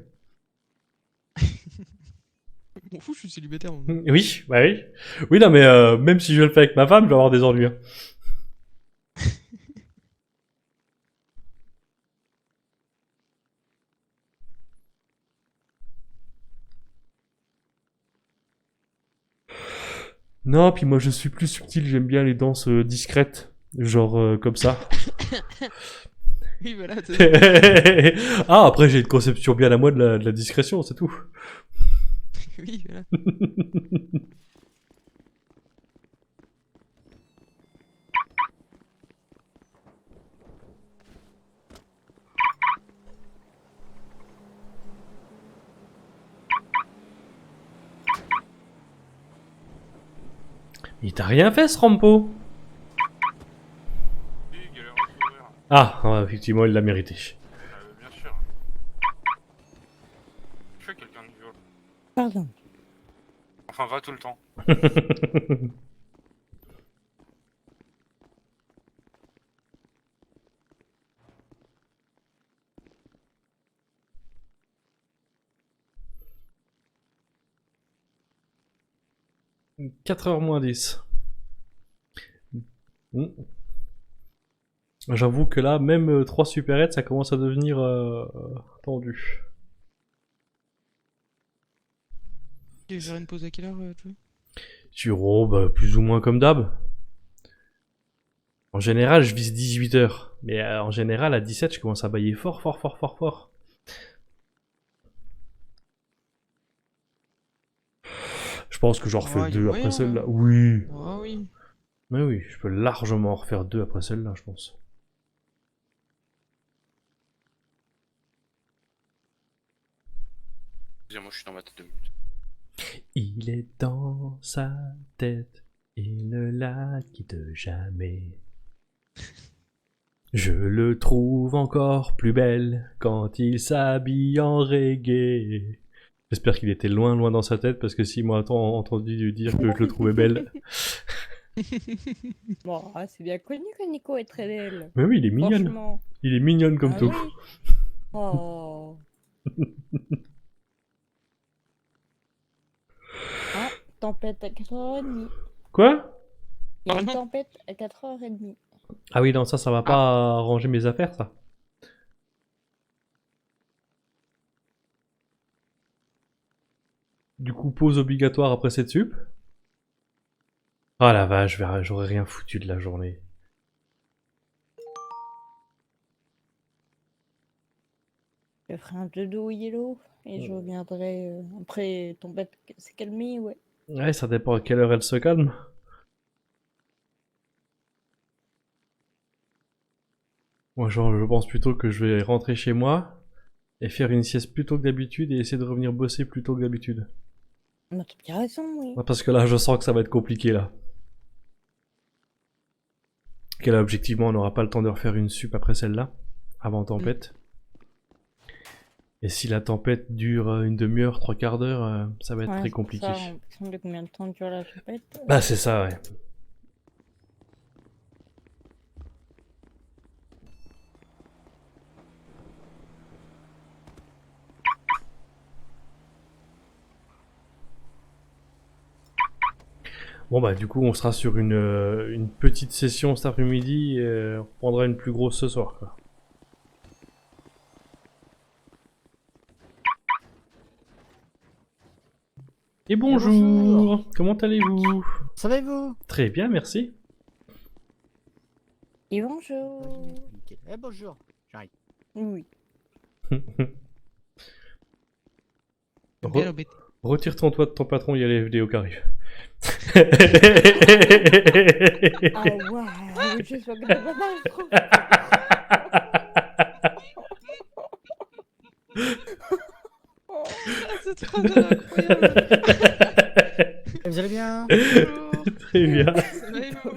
Je m'en fous, je suis célibataire. Moi. Oui, bah oui. Oui, non, mais même si je le fais avec ma femme, je vais avoir des ennuis. Hein. Non, puis moi je suis plus subtil, j'aime bien les danses discrètes. Genre comme ça. Oui, voilà. Ah, après j'ai une conception bien à moi de la discrétion, c'est tout. Oui, voilà. Il t'a rien fait ce Rampo? Oui, galère à s'ouvrir. Ah, ouais, effectivement, il l'a mérité. Bien sûr. Je fais quelqu'un de violent. Pardon. Enfin, va tout le temps. « 4h moins 10. J'avoue que là, même 3 supérettes, ça commence à devenir tendu. Tu veux faire une pause à quelle heure, toi? Sur bah, plus ou moins comme d'hab. En général, je vise 18h. Mais en général, à 17, je commence à bailler fort, fort, fort, fort, fort. Je pense que j'en refais Ouais, y a 2 moyen, après celle-là. là. Oui. Ah oui. Mais oui, je peux largement en refaire 2 après celle-là, je pense. Excusez-moi, je suis dans ma tête de minutes. Il est dans sa tête, il ne la quitte jamais. Je le trouve encore plus belle quand il s'habille en reggae. J'espère qu'il était loin, loin dans sa tête, parce que s'il m'a entendu dire que je le trouvais belle... Bon, c'est bien connu que Nico est très belle. Mais oui, il est mignon. Franchement. Il est mignonne comme Ah tout. oui. Oh. Ah, tempête à 4h30. Quoi? Il y a une Pardon tempête à 4h30. Ah oui, non, ça va pas arranger mes affaires, ça. Du coup, pause obligatoire après cette sup. Ah la vache, j'aurais rien foutu de la journée. Je ferai un dodo yellow et je reviendrai après tempête s'est calmée, ouais. Ouais, ça dépend à quelle heure elle se calme. Moi, genre, je pense plutôt que je vais rentrer chez moi et faire une sieste plus tôt que d'habitude et essayer de revenir bosser plus tôt que d'habitude. Bah, t'as bien raison, oui. Parce que là, je sens que ça va être compliqué, là. Que là, objectivement, on n'aura pas le temps de refaire une sup après celle-là, avant tempête. Et si la tempête dure une demi-heure, 3/4 d'heure, ça va être Ouais, très c'est pour compliqué. ça, on se demande combien de temps dure la tempête. Bah, c'est ça, ouais. Bon bah du coup on sera sur une petite session cet après-midi et on reprendra une plus grosse ce soir quoi. Et bonjour, comment allez-vous? Ça va et vous? Très bien, merci. Et bonjour. Nickel. Eh bonjour, j'arrive. Oui. Bien embêté. Retire ton toit de ton patron, il y a les vidéos qui arrivent. Ah ouais, j'espère que t'as pas mal, trop. C'est trop incroyable. Vous allez bien? Bonjour. Très bien. Ça va et vous?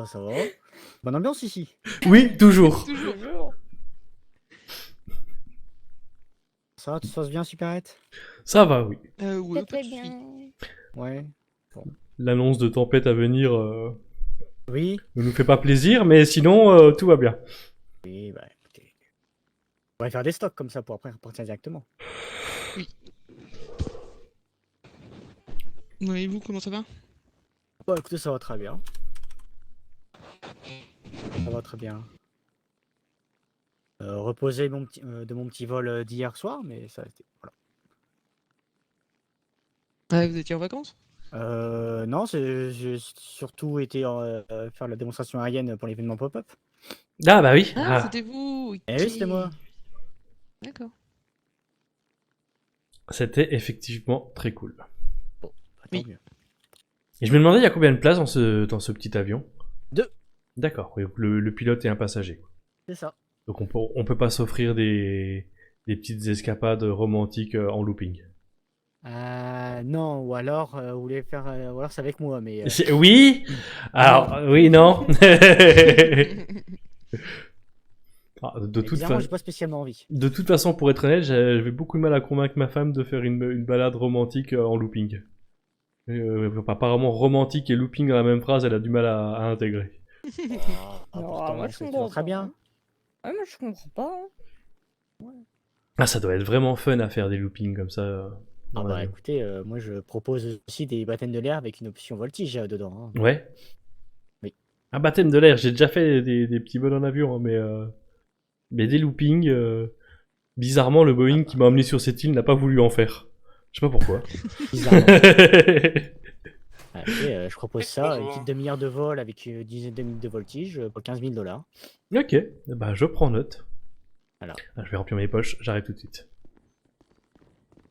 Ça va. Bonne ambiance ici. Oui, toujours. Toujours. Ça va, tout se passe bien, Superette? Ça va, oui. Ouais, C'est pas très de soucis. bien. Ouais. L'annonce de tempête à venir Oui. ne nous fait pas plaisir, mais sinon tout va bien. Oui, bah écoutez. On va faire des stocks comme ça pour après repartir directement. Ouais, et vous, comment ça va? Bah écoutez, ça va très bien. Ça va très bien. Reposer de mon petit vol d'hier soir, mais ça a été. Voilà. Ah, vous étiez en vacances? Non, j'ai surtout été faire la démonstration aérienne pour l'événement pop-up. Ah bah oui. Ah, Ah. c'était vous. Eh oui, c'était moi. D'accord. C'était effectivement très cool. Bon, bah, tant Oui. mieux. Et je me demandais, il y a combien de places dans ce petit avion? 2. D'accord, oui, le pilote et un passager. C'est ça. Donc on peut pas s'offrir des petites escapades romantiques en looping. Non, ou alors vous voulez faire, ou alors c'est avec moi, mais Oui. Alors oui, non. Ah, Bizarrement, j'ai pas spécialement envie. de toute façon, pour être honnête, j'avais beaucoup de mal à convaincre ma femme de faire une balade romantique en looping. Apparemment, romantique et looping dans la même phrase, elle a du mal à intégrer. Non, moi je c'est comprends toujours très pas, bien. hein. Ouais, moi je comprends pas. Hein. Ah, ça doit être vraiment fun à faire des loopings comme ça. Dans Ah bah l'avion. écoutez, moi je propose aussi des baptêmes de l'air avec une option voltige dedans. Hein. Ouais. Oui. Un baptême de l'air, j'ai déjà fait des petits vols en avion, hein, mais des loopings. Bizarrement, le Boeing qui m'a emmené sur cette île n'a pas voulu en faire. Je sais pas pourquoi. Bizarrement. Je propose ça, une Bonjour. petite demi-heure de vol avec une dizaine de minutes de voltige pour 15 000 $. Ok, bah je prends note. Voilà. Ah, je vais remplir mes poches, j'arrive tout de suite.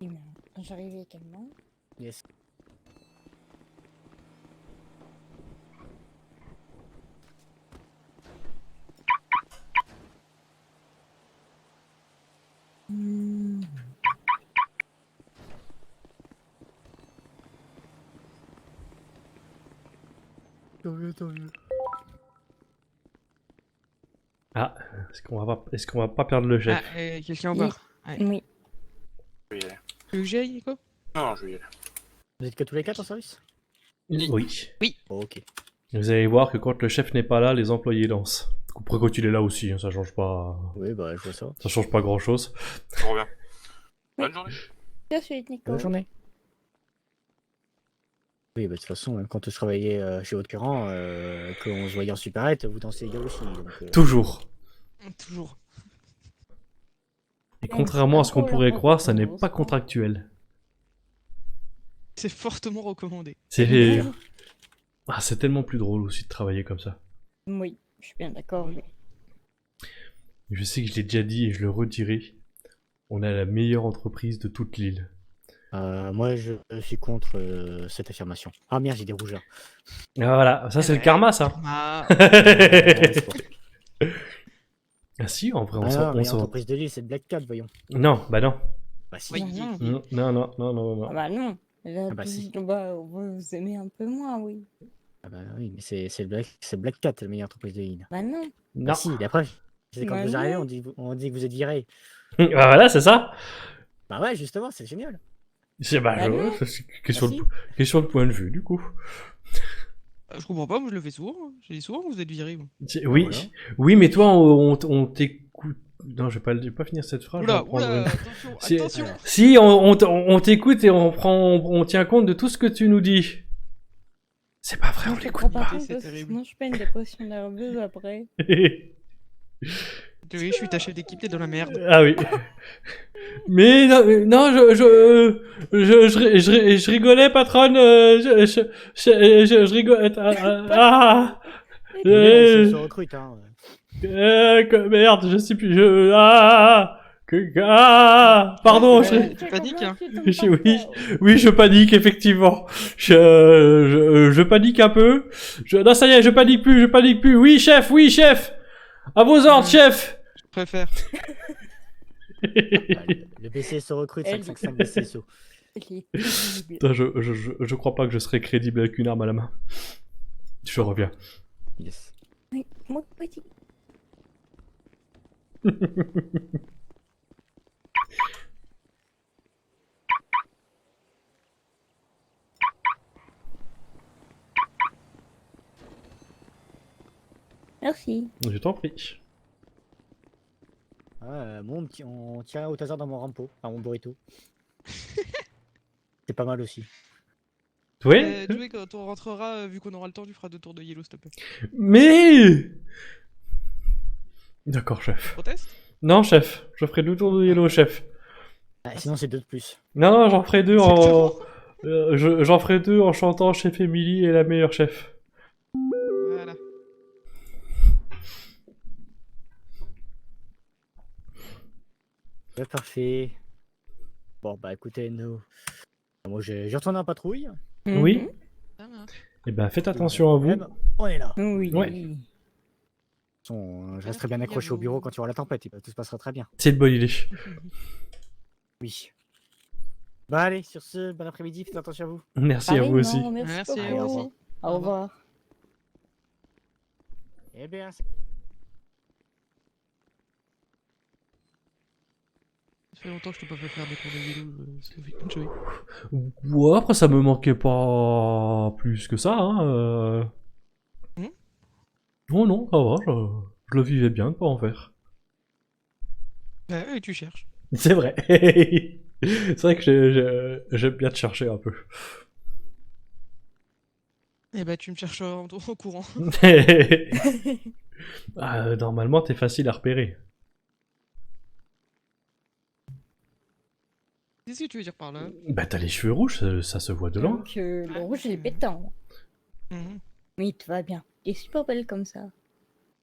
Et ben, j'arrive également. Yes. Hmm. Ah, est-ce qu'on va pas perdre le chef? Ah, quelqu'un au bar. Ouais. Oui. Je vais y aller. Tu veux que j'y aille, quoi? Non, je vais y aller. Vous êtes que tous les 4 en service? Oui. Oh, ok. Vous allez voir que quand le chef n'est pas là, les employés dansent. Après, quand il est là aussi, hein, ça change pas. Oui, bah je vois ça. Ça change pas grand chose. Je reviens. Bonne journée. Je suis Nico. Bonne journée. Oui, bah de toute façon, quand je travaillais chez Haute-Current, qu'on se voyait en supérette, vous dansez les gars aussi. Donc, Toujours. Toujours. Et c'est contrairement à ce qu'on pas pourrait la croire, ça n'est réponse, pas hein. contractuel. C'est fortement recommandé. C'est ah, c'est tellement plus drôle aussi de travailler comme ça. Oui, je suis bien d'accord. Mais... Je sais que je l'ai déjà dit et je le redirai. On a la meilleure entreprise de toute l'île. moi, je suis contre cette affirmation. Ah merde, j'ai des rougeurs. Ah, voilà, ça c'est le karma, ça. Ah, C'est pour- Ah si, en vrai, on Ah s'en... non, mais on s'en- l'entreprise de l'île, c'est Black Cat, voyons. Non, bah non. Bah si. oui. Non, non. Non. Ah bah non. Là, Ah bah si. bah, vous aimez un peu moins, oui. Ah bah oui, mais c'est Black Cat, la meilleure entreprise de l'île. Bah non. Non. Bah si, la preuve. C'est quand Bah vous arrivez, non. on dit que vous êtes viré. Bah voilà, c'est ça. Bah ouais, justement, c'est génial. C'est bah, Bah non. c'est question, Bah si. question de point de vue, du coup. Je comprends pas, moi je le fais souvent. Hein. J'ai dit souvent que vous êtes viré. Moi. Oui, voilà. oui, mais toi, on t'écoute. Non, je vais pas finir cette phrase. je vais Oula, en prendre oula, une. attention, C'est- attention. Alors, Si, on t'écoute et on tient compte de tout ce que tu nous dis. C'est pas vrai, on Je l'écoute crois pas pas. compte c'est parce que terrible. sinon je fais une dépression nerveuse après. Oui, je suis ta chef d'équipe, t'es dans la merde. Ah oui. Mais non, je rigolais, patronne. Je rigolais. Ah, mais euh, on se recrute, hein. merde, je sais plus. Pardon. Tu paniques, hein. Oui, oui, je panique effectivement. Je panique un peu. Non, ça y est, je panique plus. Oui, chef. À vos ordres, chef. Je préfère. Bah, le BCSO recrute, Elle- 555 BCSO. Il est terrible. Putain, je crois pas que je serai crédible avec une arme à la main. Je reviens. Yes. Oui, moi aussi. Merci. Je t'en prie. Moi, on tient au hasard dans mon rampo, enfin mon burrito. C'est pas mal aussi. Oui. Joey, quand on rentrera, vu qu'on aura le temps, tu feras 2 tours de yellow, s'il te plaît. Mais. D'accord, chef. Proteste? Non, chef. Je ferai 2 tours de yellow, chef. Ah, sinon, c'est 2 de plus. Non, j'en ferai 2 C'est en. tout. J'en ferai 2 en chantant Chef Emily est la meilleure chef. Voilà. Ouais, parfait. Bon, bah écoutez, nous. Moi, j'ai retourné en patrouille. Oui. Mhm. Ça marche. Eh ben, faites attention à vous. On est là. Oui. Ouais. De toute façon, je resterai bien accroché au bureau quand il y aura la tempête, et tout se passera très bien. C'est une bonne idée. Oui. Bah allez, sur ce, bon après-midi, faites attention à vous. Merci à vous aussi. Pareillement, merci Merci, beaucoup. au revoir. Au revoir. Eh bien, Ça fait longtemps que je t'ai pas fait faire des cours de vélo, ça fait enjoy. Ouais, après ça me manquait pas plus que ça, hein. Oh non, ça va, je le vivais bien de pas en faire. Ouais, tu cherches. C'est vrai. C'est vrai que j'aime bien te chercher un peu. Eh bah, tu me cherches au courant. Normalement, t'es facile à repérer. Qu'est-ce que tu veux dire par là? Bah, t'as les cheveux rouges, ça se voit de loin. Donc, le rouge est pétant. Mhm. Mais tout va bien. T'es super belle comme ça.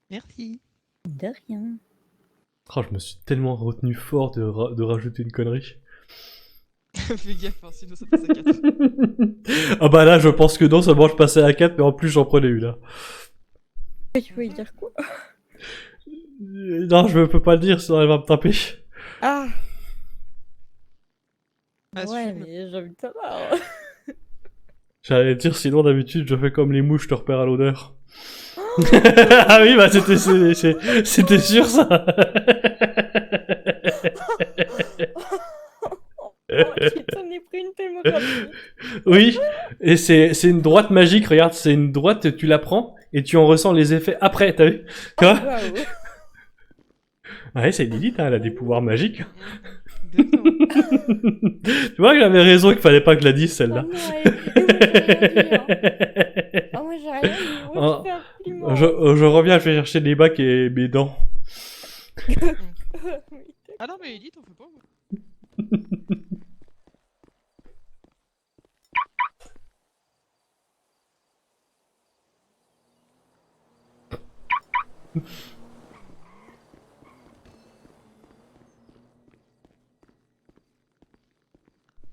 Merci. De rien. Oh, je me suis tellement retenu fort de rajouter une connerie. Fais gaffe, hein, sinon ça passe à 4. Ah bah là, je pense que non seulement je passais à 4, mais en plus j'en prenais une. Hein. Tu veux dire quoi? Non, je peux pas le dire, sinon elle va me taper. Ah! Ah, Ouais, celui-là. mais j'ai envie de savoir. J'allais dire, sinon d'habitude je fais comme les mouches, je te repère à l'odeur. Ah oui, bah c'était sûr ça. Tu t'en es pris une tellement rapide. Oui, et c'est une droite magique, regarde, c'est une droite, tu la prends et tu en ressens les effets après, t'as vu? Tu vois? Waouh. Ouais, c'est Lilith, hein, elle a des pouvoirs magiques. Exactement. Tu vois que j'avais raison qu'il fallait pas que je la dise Oh celle-là. non, et moi j'ai rien dit, hein. Oh, moi j'ai rien dit. Moi, Oh, je fais un compliment. je reviens, je vais chercher les bacs et mes dents. Ah non, mais Elite, on fait pas.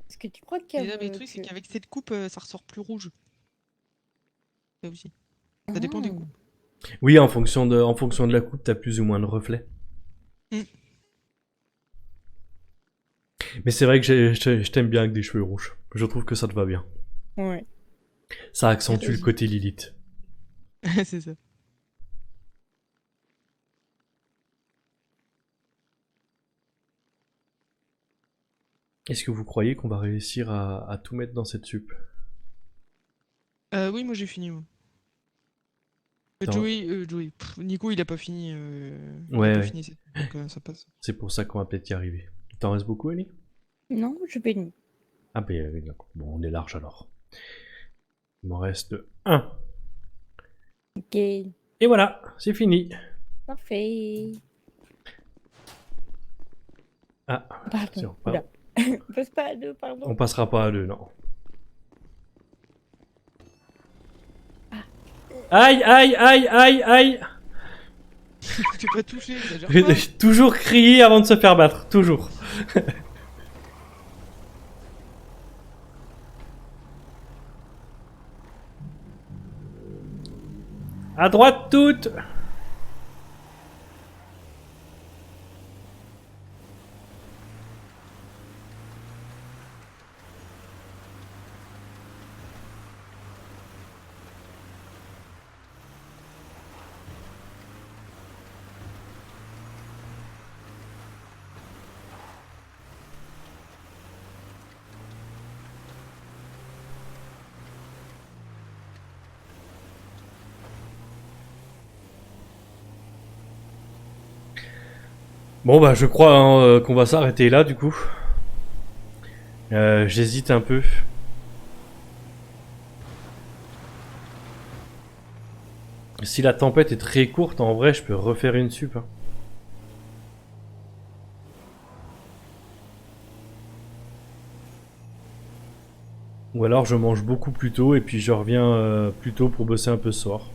Est-ce que tu crois qu'il y Et a. là, mais le truc, c'est qu'avec cette coupe, ça ressort plus rouge. Ça aussi. Ça dépend des coupes. Oui, en fonction de la coupe, t'as plus ou moins de reflets. Mm. Mais c'est vrai que je t'aime bien avec des cheveux rouges. Je trouve que ça te va bien. Ouais. Ça accentue le côté Lilith. C'est ça. Est-ce que vous croyez qu'on va réussir à tout mettre dans cette soupe? Oui, moi j'ai fini. Moi. Non. Joey. Nico, il a pas fini. Il a Ouais, pas ouais. fini, donc ça passe. C'est pour ça qu'on va peut-être y arriver. T'en restes beaucoup, Annie? Non, je vais nuit. Ah ben oui, d'accord. Bon, on est large alors. Il m'en reste un. Ok. Et voilà, c'est fini. Parfait. Ah, Pardon. attention, Oula. pardon. On passe pas à deux, pardon. On passera pas à deux, non. Aïe, aïe, aïe, aïe, aïe. Tu peux pas toucher, exagère pas. Toujours crier avant de se faire battre, toujours. À droite toute. Bon bah je crois hein, qu'on va s'arrêter là du coup. J'hésite un peu. Si la tempête est très courte, en vrai, je peux refaire une sup. Hein. Ou alors je mange beaucoup plus tôt et puis je reviens plus tôt pour bosser un peu ce soir.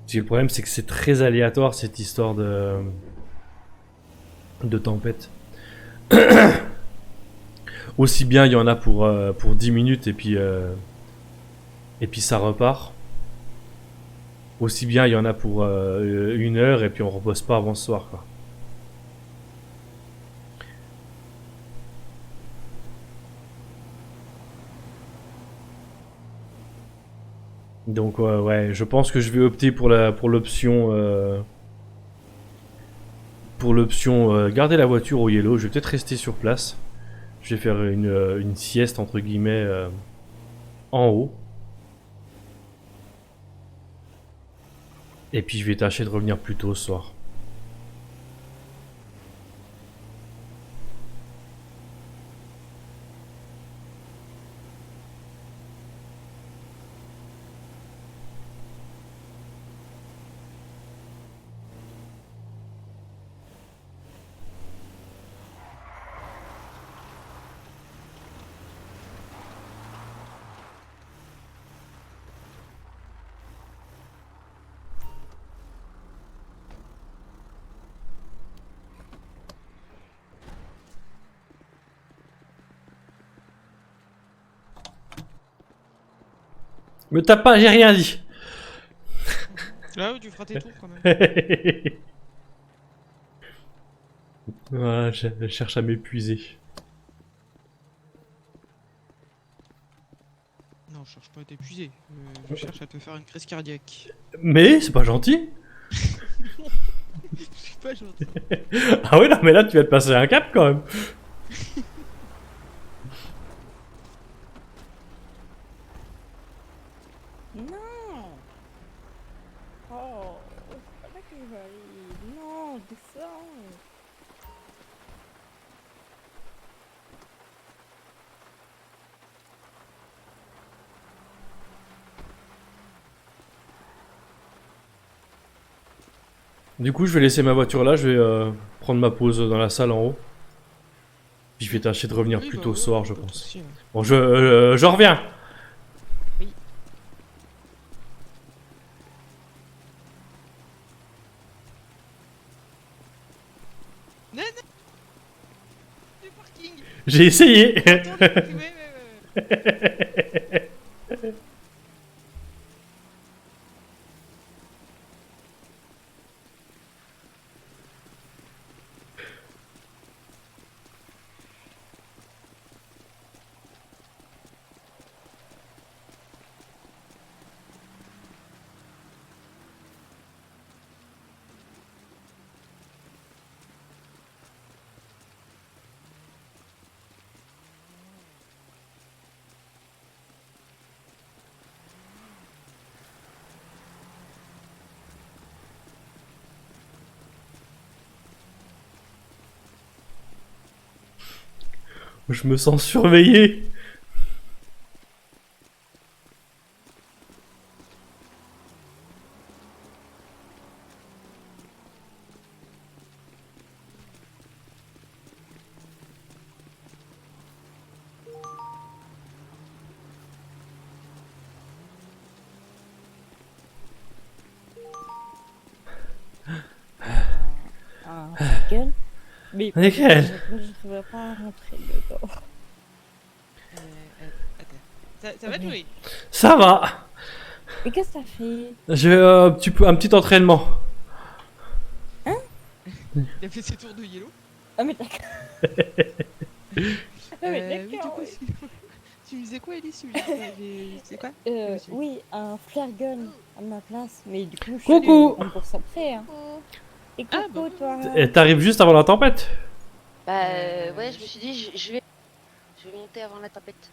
Parce que le problème c'est que c'est très aléatoire cette histoire de tempête. Aussi bien il y en a pour 10 minutes et puis ça repart. Aussi bien il y en a pour 1 heure et puis on repose pas avant ce soir quoi. Donc ouais, je pense que je vais opter pour l'option garder la voiture au yellow. Je vais peut-être rester sur place. Je vais faire une sieste entre guillemets en haut. Et puis je vais tâcher de revenir plus tôt ce soir. Me tape pas, j'ai rien dit. Là, tu feras tes tours quand même. Voilà, je cherche à m'épuiser. Non, je cherche pas à t'épuiser. Je cherche à te faire une crise cardiaque. Mais c'est pas gentil. Je suis pas gentil. Ah oui, non, mais là tu vas te passer un cap quand même. Non. Oh, c'est pas là qu'il va aller. Non, descends. Du coup, je vais laisser ma voiture là, je vais prendre ma pause dans la salle en haut. Puis je vais tâcher de revenir Oui, plus bah tôt ouais, ce soir, je pas de pense. souci, ouais. Bon, je reviens. Non, non. Du parking. J'ai essayé. Attends, ouais. Je me sens surveillé. Gueule. Mais Nickel. je ne vais pas rentrer dedans. Attends. Ça va, Joey? Ça va. Mais qu'est-ce que t'as fait? J'ai un petit entraînement. Il a fait ses tours de yellow. Ah mais d'accord. Ah mais Oui, du d'accord. coup, tu me disais quoi, Elise? Tu me disais c'est quoi? Oui, un flare gun à ma place, mais du coup, je Coucou. suis en course après. Hein. Et coucou, Ah, bon. toi. Et t'arrives juste avant la tempête. Bah ouais, je me suis dit, je vais monter avant la tempête.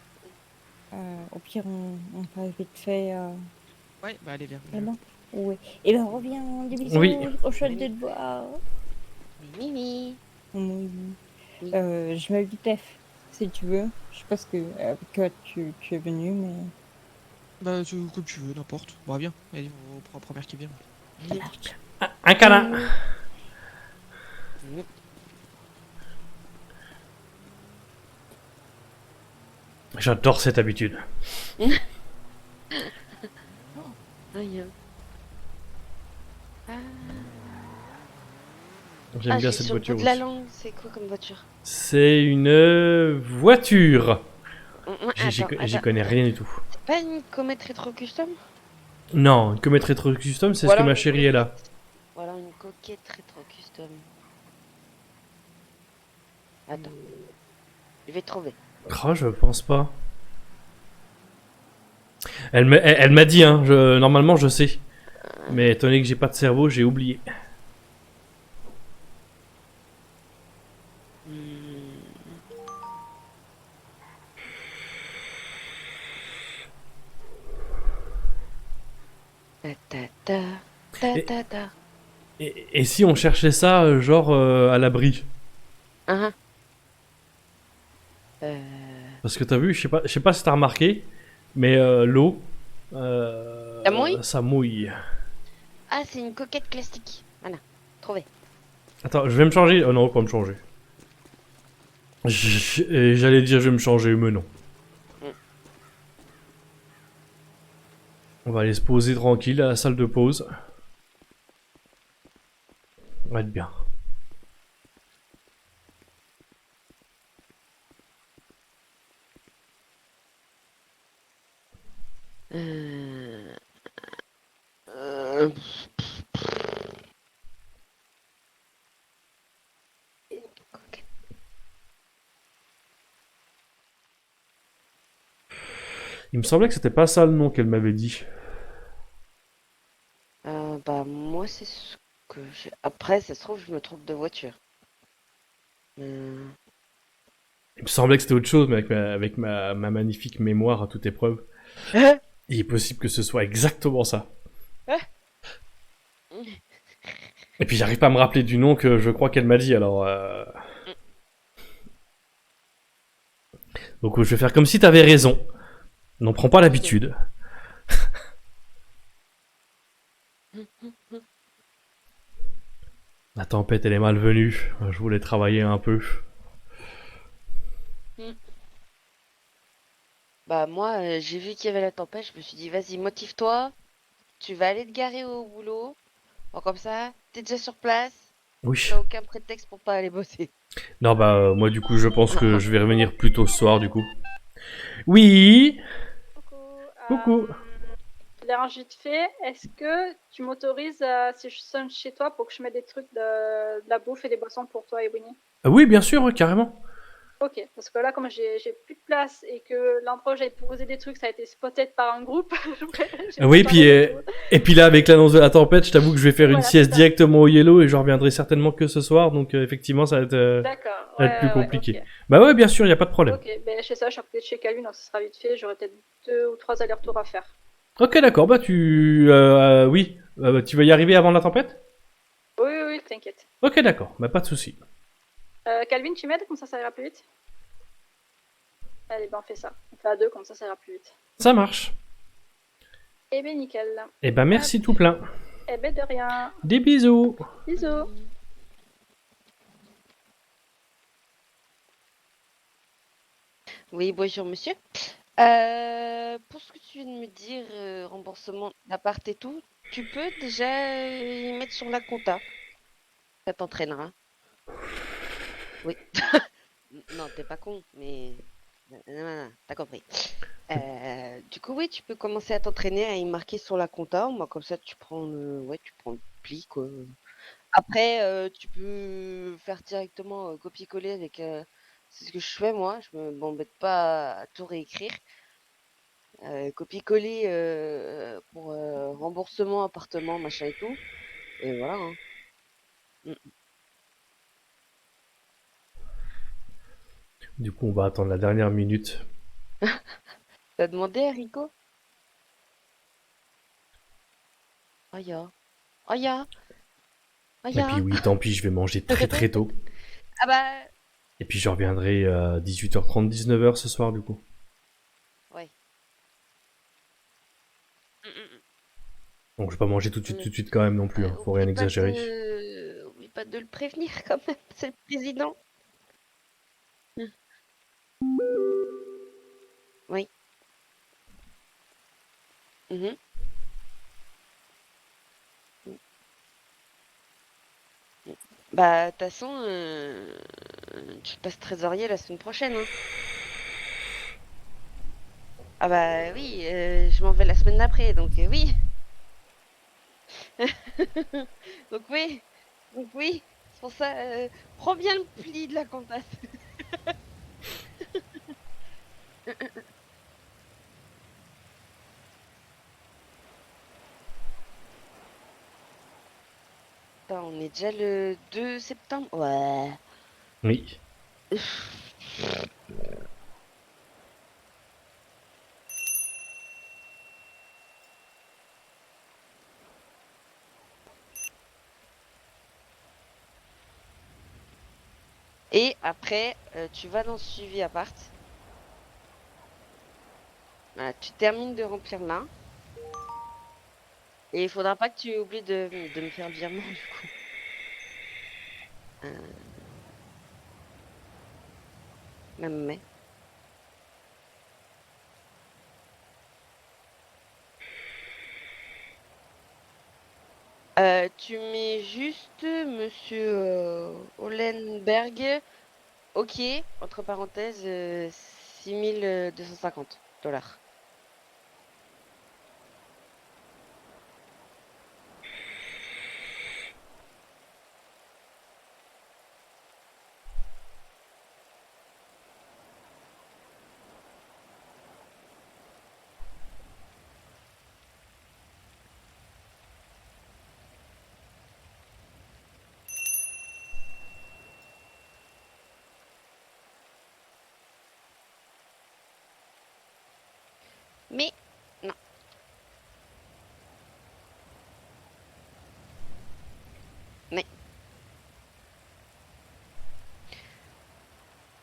Au pire, on passe vite fait. Ouais, bah allez, viens. Là-bas. Oui. Et ben, reviens, des bisous. Oui. Au chouette de te voir. Mimi. Oui. Oui. Je mets le F, si tu veux. Je sais pas ce que tu es venu, mais. Bah, comme tu veux, n'importe. Bah, viens. Allez, on prend la première qui vient. Ça marche. Un câlin. J'adore cette habitude. Aïe. J'aime bien j'ai cette sur le voiture bout de la aussi. langue. C'est quoi comme voiture? C'est une voiture. J'y Attends. connais rien du tout. C'est pas une Comet Retro Custom? Non, une Comet Retro Custom, c'est ce Voilà, que ma une chérie est là. Voilà une coquette Retro Custom. Attends. Je vais trouver. Oh, je pense pas. Elle m'a dit, hein, normalement je sais. Mais étant donné que j'ai pas de cerveau, j'ai oublié. Ta ta ta, ta Et- ta ta. Et si on cherchait ça, genre à l'abri? Hein. Parce que t'as vu, je sais pas si t'as remarqué, mais l'eau, Ça mouille? ça mouille. Ah, c'est une coquette classique. Voilà, trouvé. Attends, je vais me changer. Oh non, pas me changer. J'allais dire je vais me changer, mais non. On va aller se poser tranquille à la salle de pause. On va être bien. Euh, Il me semblait que c'était pas ça le nom qu'elle m'avait dit. Bah, moi, c'est ce que j'ai. Après, ça se trouve, je me trompe de voiture. Il me semblait que c'était autre chose, mais avec ma magnifique mémoire à toute épreuve. Il est possible que ce soit exactement ça. Et puis j'arrive pas à me rappeler du nom que je crois qu'elle m'a dit, alors... Donc je vais faire comme si t'avais raison. N'en prends pas l'habitude. La tempête, elle est malvenue. Je voulais travailler un peu. Bah, moi, j'ai vu qu'il y avait la tempête, je me suis dit, vas-y, motive-toi. Tu vas aller te garer au boulot. Bon, comme ça, t'es déjà sur place. Oui. T'as aucun prétexte pour pas aller bosser. Non, bah, moi, du coup, je pense que je vais revenir plus tôt ce soir, du coup. Oui. Coucou. Je dérange vite fait. Est-ce que tu m'autorises, si je sonne chez toi, pour que je mette des trucs de la bouffe et des boissons pour toi et Winnie? Oui, bien sûr, carrément. Ok, parce que là, comme j'ai plus de place et que l'endroit où j'avais proposé des trucs, ça a été spotted par un groupe. Oui, puis, et puis là, avec l'annonce de la tempête, je t'avoue que je vais faire une sieste directement au Yellow et je reviendrai certainement que ce soir, donc effectivement, ça va être, ça va être plus compliqué. Ok. Bah ouais, bien sûr, il n'y a pas de problème. Ok, ben chez ça, je suis à côté de chez Calvin, donc ce sera vite fait. J'aurai peut-être 2 ou 3 allers-retours à faire. Ok, d'accord, bah oui, tu vas y arriver avant la tempête? Oui, t'inquiète. Ok, d'accord, bah pas de souci. Calvin, tu m'aides, comme ça ira plus vite? Allez, ben on fait ça. On fait à 2, comme ça ira plus vite. Ça marche. Eh ben nickel. Eh ben merci tout plein. Eh ben de rien. Des bisous. Bisous. Oui, bonjour monsieur. Pour ce que tu viens de me dire, remboursement d'appart et tout, tu peux déjà y mettre sur la compta. Ça t'entraînera. Oui. Non, t'es pas con, mais... Non, t'as compris. Du coup, oui, tu peux commencer à t'entraîner à y marquer sur la compta. Moi, comme ça, tu prends le pli, quoi. Après, tu peux faire directement copier-coller avec... C'est ce que je fais, moi. Je m'embête pas à tout réécrire. Copier-coller pour remboursement, appartement, machin et tout. Et voilà. Hein. Du coup, on va attendre la dernière minute. T'as demandé à Rico? Aya. Aya. Et puis oui, tant pis, je vais manger très très tôt. Ah bah... Et puis je reviendrai à 18h30, 19h ce soir du coup. Ouais. Donc je vais pas manger tout de suite quand même non plus, hein. Faut rien exagérer. Oublie pas de le prévenir quand même, c'est le président. Oui. Bah, de toute façon, tu passes trésorier la semaine prochaine. Hein. Ah bah oui, je m'en vais la semaine d'après, donc oui. Donc oui, c'est pour ça, prends bien le pli de la compta. est déjà le 2 septembre. Ouais. Oui. Et après, tu vas dans le suivi appart. Voilà, tu termines de remplir là. Et il faudra pas que tu oublies de me faire le virement du coup. Même mai. Tu mets juste Monsieur Hollenberg, ok, entre parenthèses, 6250 $. Mais, non. Mais.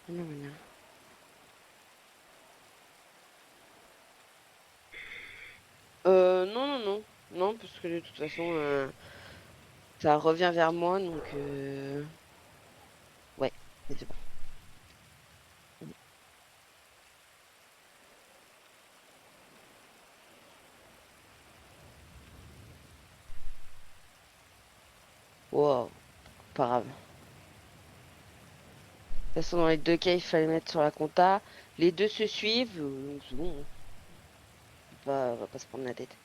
Non, non. Non, non, non. Non, parce que de toute façon, ça revient vers moi, donc ouais, c'est bon. Wow, pas grave. De toute façon, dans les deux cas, il fallait mettre sur la compta. Les deux se suivent, donc c'est bon. On va pas se prendre la tête.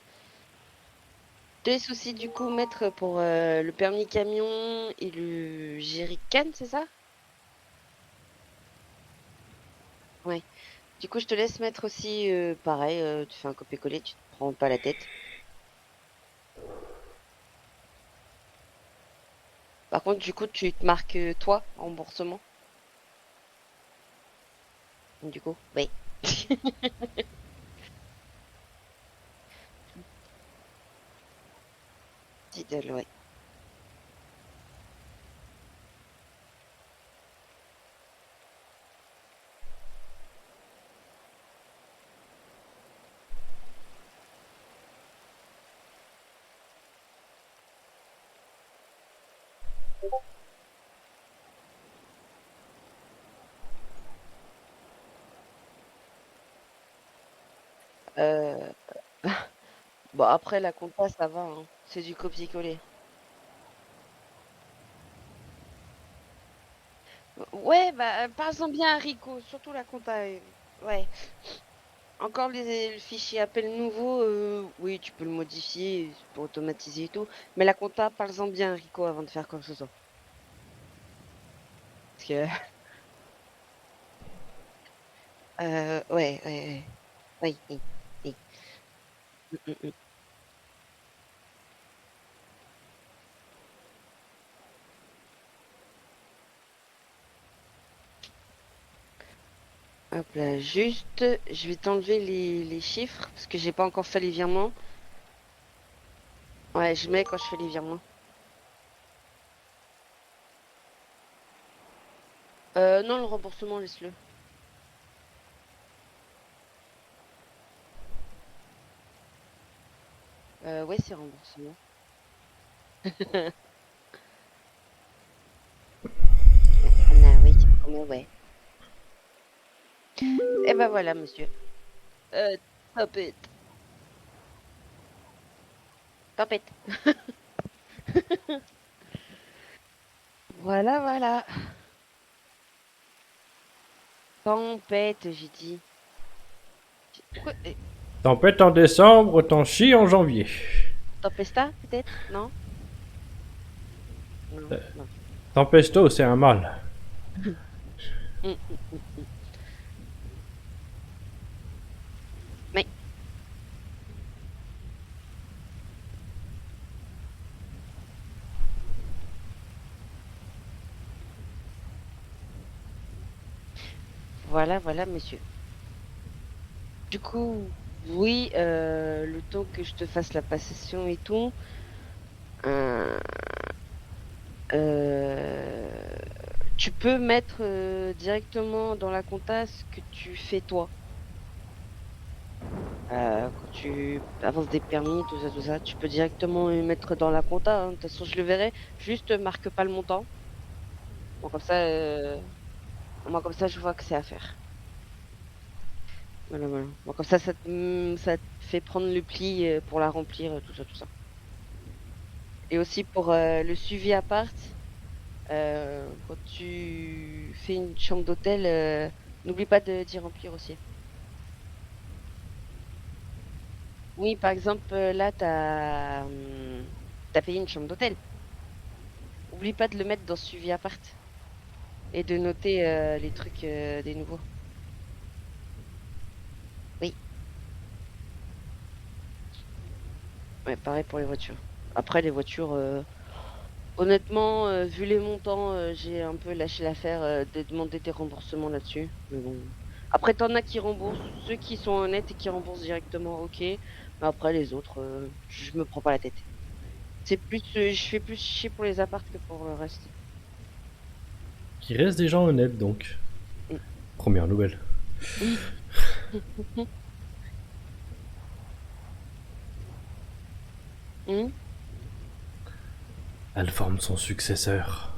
Deux soucis du coup, mettre pour le permis camion et le jerrycan, c'est ça? Ouais. Du coup, je te laisse mettre aussi, pareil, tu fais un copier-coller, tu te prends pas la tête. Par contre, du coup, tu te marques toi, remboursement. Du coup, oui. $10, ouais. Bon, après, la compta, ça va, hein. C'est du copier-coller. Ouais, bah, parle-en bien à Rico, surtout la compta. Ouais. Encore le fichier appel nouveau, oui, tu peux le modifier pour automatiser et tout. Mais la compta, parle-en bien à Rico avant de faire quoi que ce soit. Parce que... ouais, ouais, ouais. Oui, oui, oui. Mm, mm, mm. Hop là, juste, je vais t'enlever les chiffres parce que j'ai pas encore fait les virements. Ouais, je mets quand je fais les virements. Non, le remboursement, laisse-le. Ouais, c'est remboursement. Anna, oui, mais ouais. Et ben voilà, monsieur. Top it. Top it. Voilà, voilà. Tempête, j'ai dit. Pourquoi Tempête en décembre, t'en chies en janvier. Tempesta, peut-être? Non? Non, non. Tempesto, c'est un mâle. Mm, mm, mm, mm. Mais. Voilà, voilà, monsieur. Du coup, oui, le temps que je te fasse la passation et tout, euh, tu peux mettre directement dans la compta ce que tu fais toi. Quand tu avances des permis, tout ça, tu peux directement le mettre dans la compta. De toute façon, je le verrai. Juste marque pas le montant. Bon, comme ça, moi, comme ça, je vois que c'est à faire. Voilà, voilà. Bon, comme ça, ça te fait prendre le pli pour la remplir, tout ça, tout ça. Et aussi pour le suivi appart, quand tu fais une chambre d'hôtel, n'oublie pas d'y remplir aussi. Oui, par exemple, là, t'as payé une chambre d'hôtel. Oublie pas de le mettre dans ce suivi appart. Et de noter les trucs des nouveaux. Oui. Ouais, pareil pour les voitures. Après, les voitures, honnêtement, vu les montants, j'ai un peu lâché l'affaire de demander des remboursements là-dessus. Mais bon. Après, t'en as qui remboursent, ceux qui sont honnêtes et qui remboursent directement, ok. Mais après, les autres, je me prends pas la tête. C'est plus, je fais plus chier pour les apparts que pour le reste. Qu'il reste des gens honnêtes donc. Première nouvelle. Elle forme son successeur.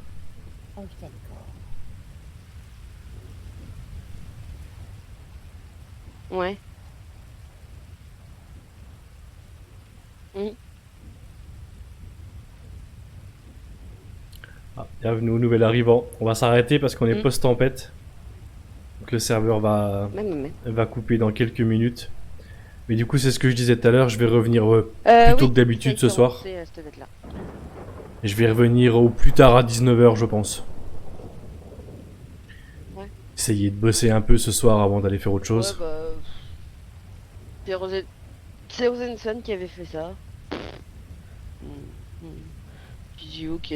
Oh, d'accord. Ouais. Ah, bienvenue au nouvel arrivant. On va s'arrêter parce qu'on est post-tempête. Donc le serveur va couper dans quelques minutes. Mais du coup, c'est ce que je disais tout à l'heure, je vais revenir plus tôt que d'habitude ce soir. Et je vais revenir au plus tard à 19h, je pense. Ouais. Essayer de bosser un peu ce soir avant d'aller faire autre chose. Ouais, bah... C'est Rosenson qui avait fait ça. J'ai dit ok,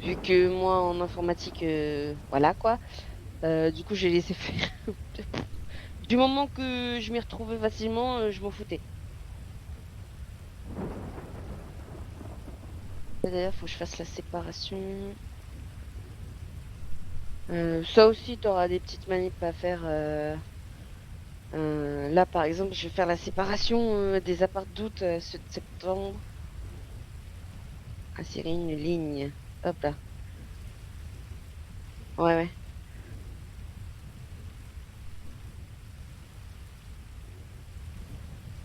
vu que moi en informatique, voilà quoi. Du coup j'ai laissé faire. Du moment que je m'y retrouvais facilement, je m'en foutais. D'ailleurs, faut que je fasse la séparation. Ça aussi, tu auras des petites manips à faire. Là, par exemple, je vais faire la séparation des apparts d'août, ceux de septembre. Insérer une ligne. Hop là. Ouais, ouais.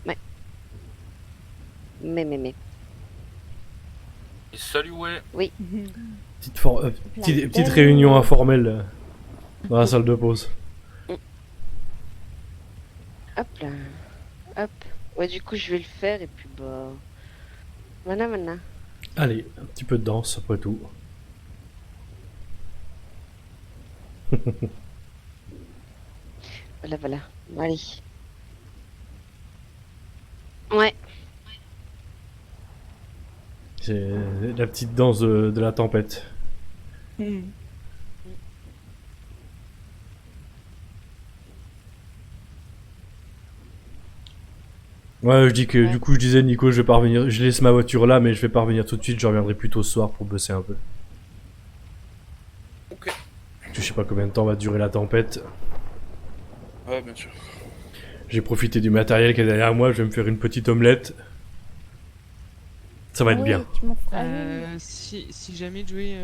Ouais. Mais. Et salut, ouais. Oui. Petite réunion informelle dans la salle de pause. Hop là. Hop. Ouais, du coup, je vais le faire et puis bah. Voilà. Allez, un petit peu de danse après tout. Voilà. Allez. Ouais. C'est la petite danse de la tempête. Ouais, je dis que du coup je disais Nico, je vais pas revenir, je laisse ma voiture là, mais je vais pas revenir tout de suite, je reviendrai plus tôt ce soir pour bosser un peu. Ok. Je sais pas combien de temps va durer la tempête. Ouais, bien sûr. J'ai profité du matériel qui est derrière moi, je vais me faire une petite omelette. Ça va être bien. Si jamais Joey,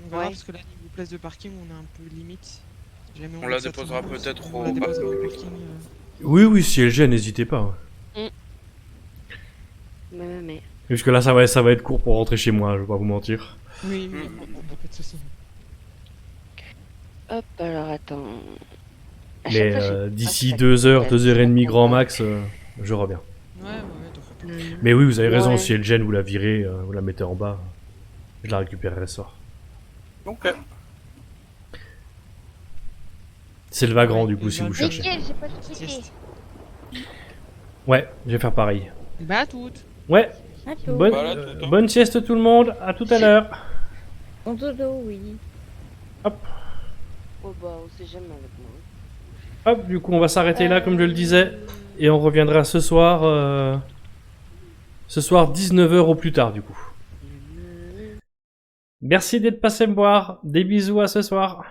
on verra Ouais. parce que là niveau place de parking on est un peu limite. Si jamais On veut la que ça déposera traîne, peut-être on au la déposera au parking. parking. Oui, si elle gêne, n'hésitez pas. Mais. Parce que là ça va être court pour rentrer chez moi, je vais pas vous mentir. Oui, pas de soucis. Hop, alors attends. À Mais chaque fois, d'ici 2h, 2h30 grand max, je reviens. Ouais, t'en feras plus. Mais oui, vous avez raison, Ouais. si elle gêne, vous la virez, vous la mettez en bas. Je la récupérerai ce soir. Ok. C'est le vagrant du coup si vous cherchez. Nickel, j'ai pas tout quitté. Ouais, je vais faire pareil. Bah à toutes. Ouais. À tout. Bonne sieste tout le monde, à tout à l'heure. Bon dodo, oui. Hop. Oh bah, on sait jamais avec moi. Hop, du coup, on va s'arrêter là, comme je le disais. Et on reviendra ce soir. Ce soir, 19h au plus tard, du coup. Merci d'être passé me voir. Des bisous à ce soir.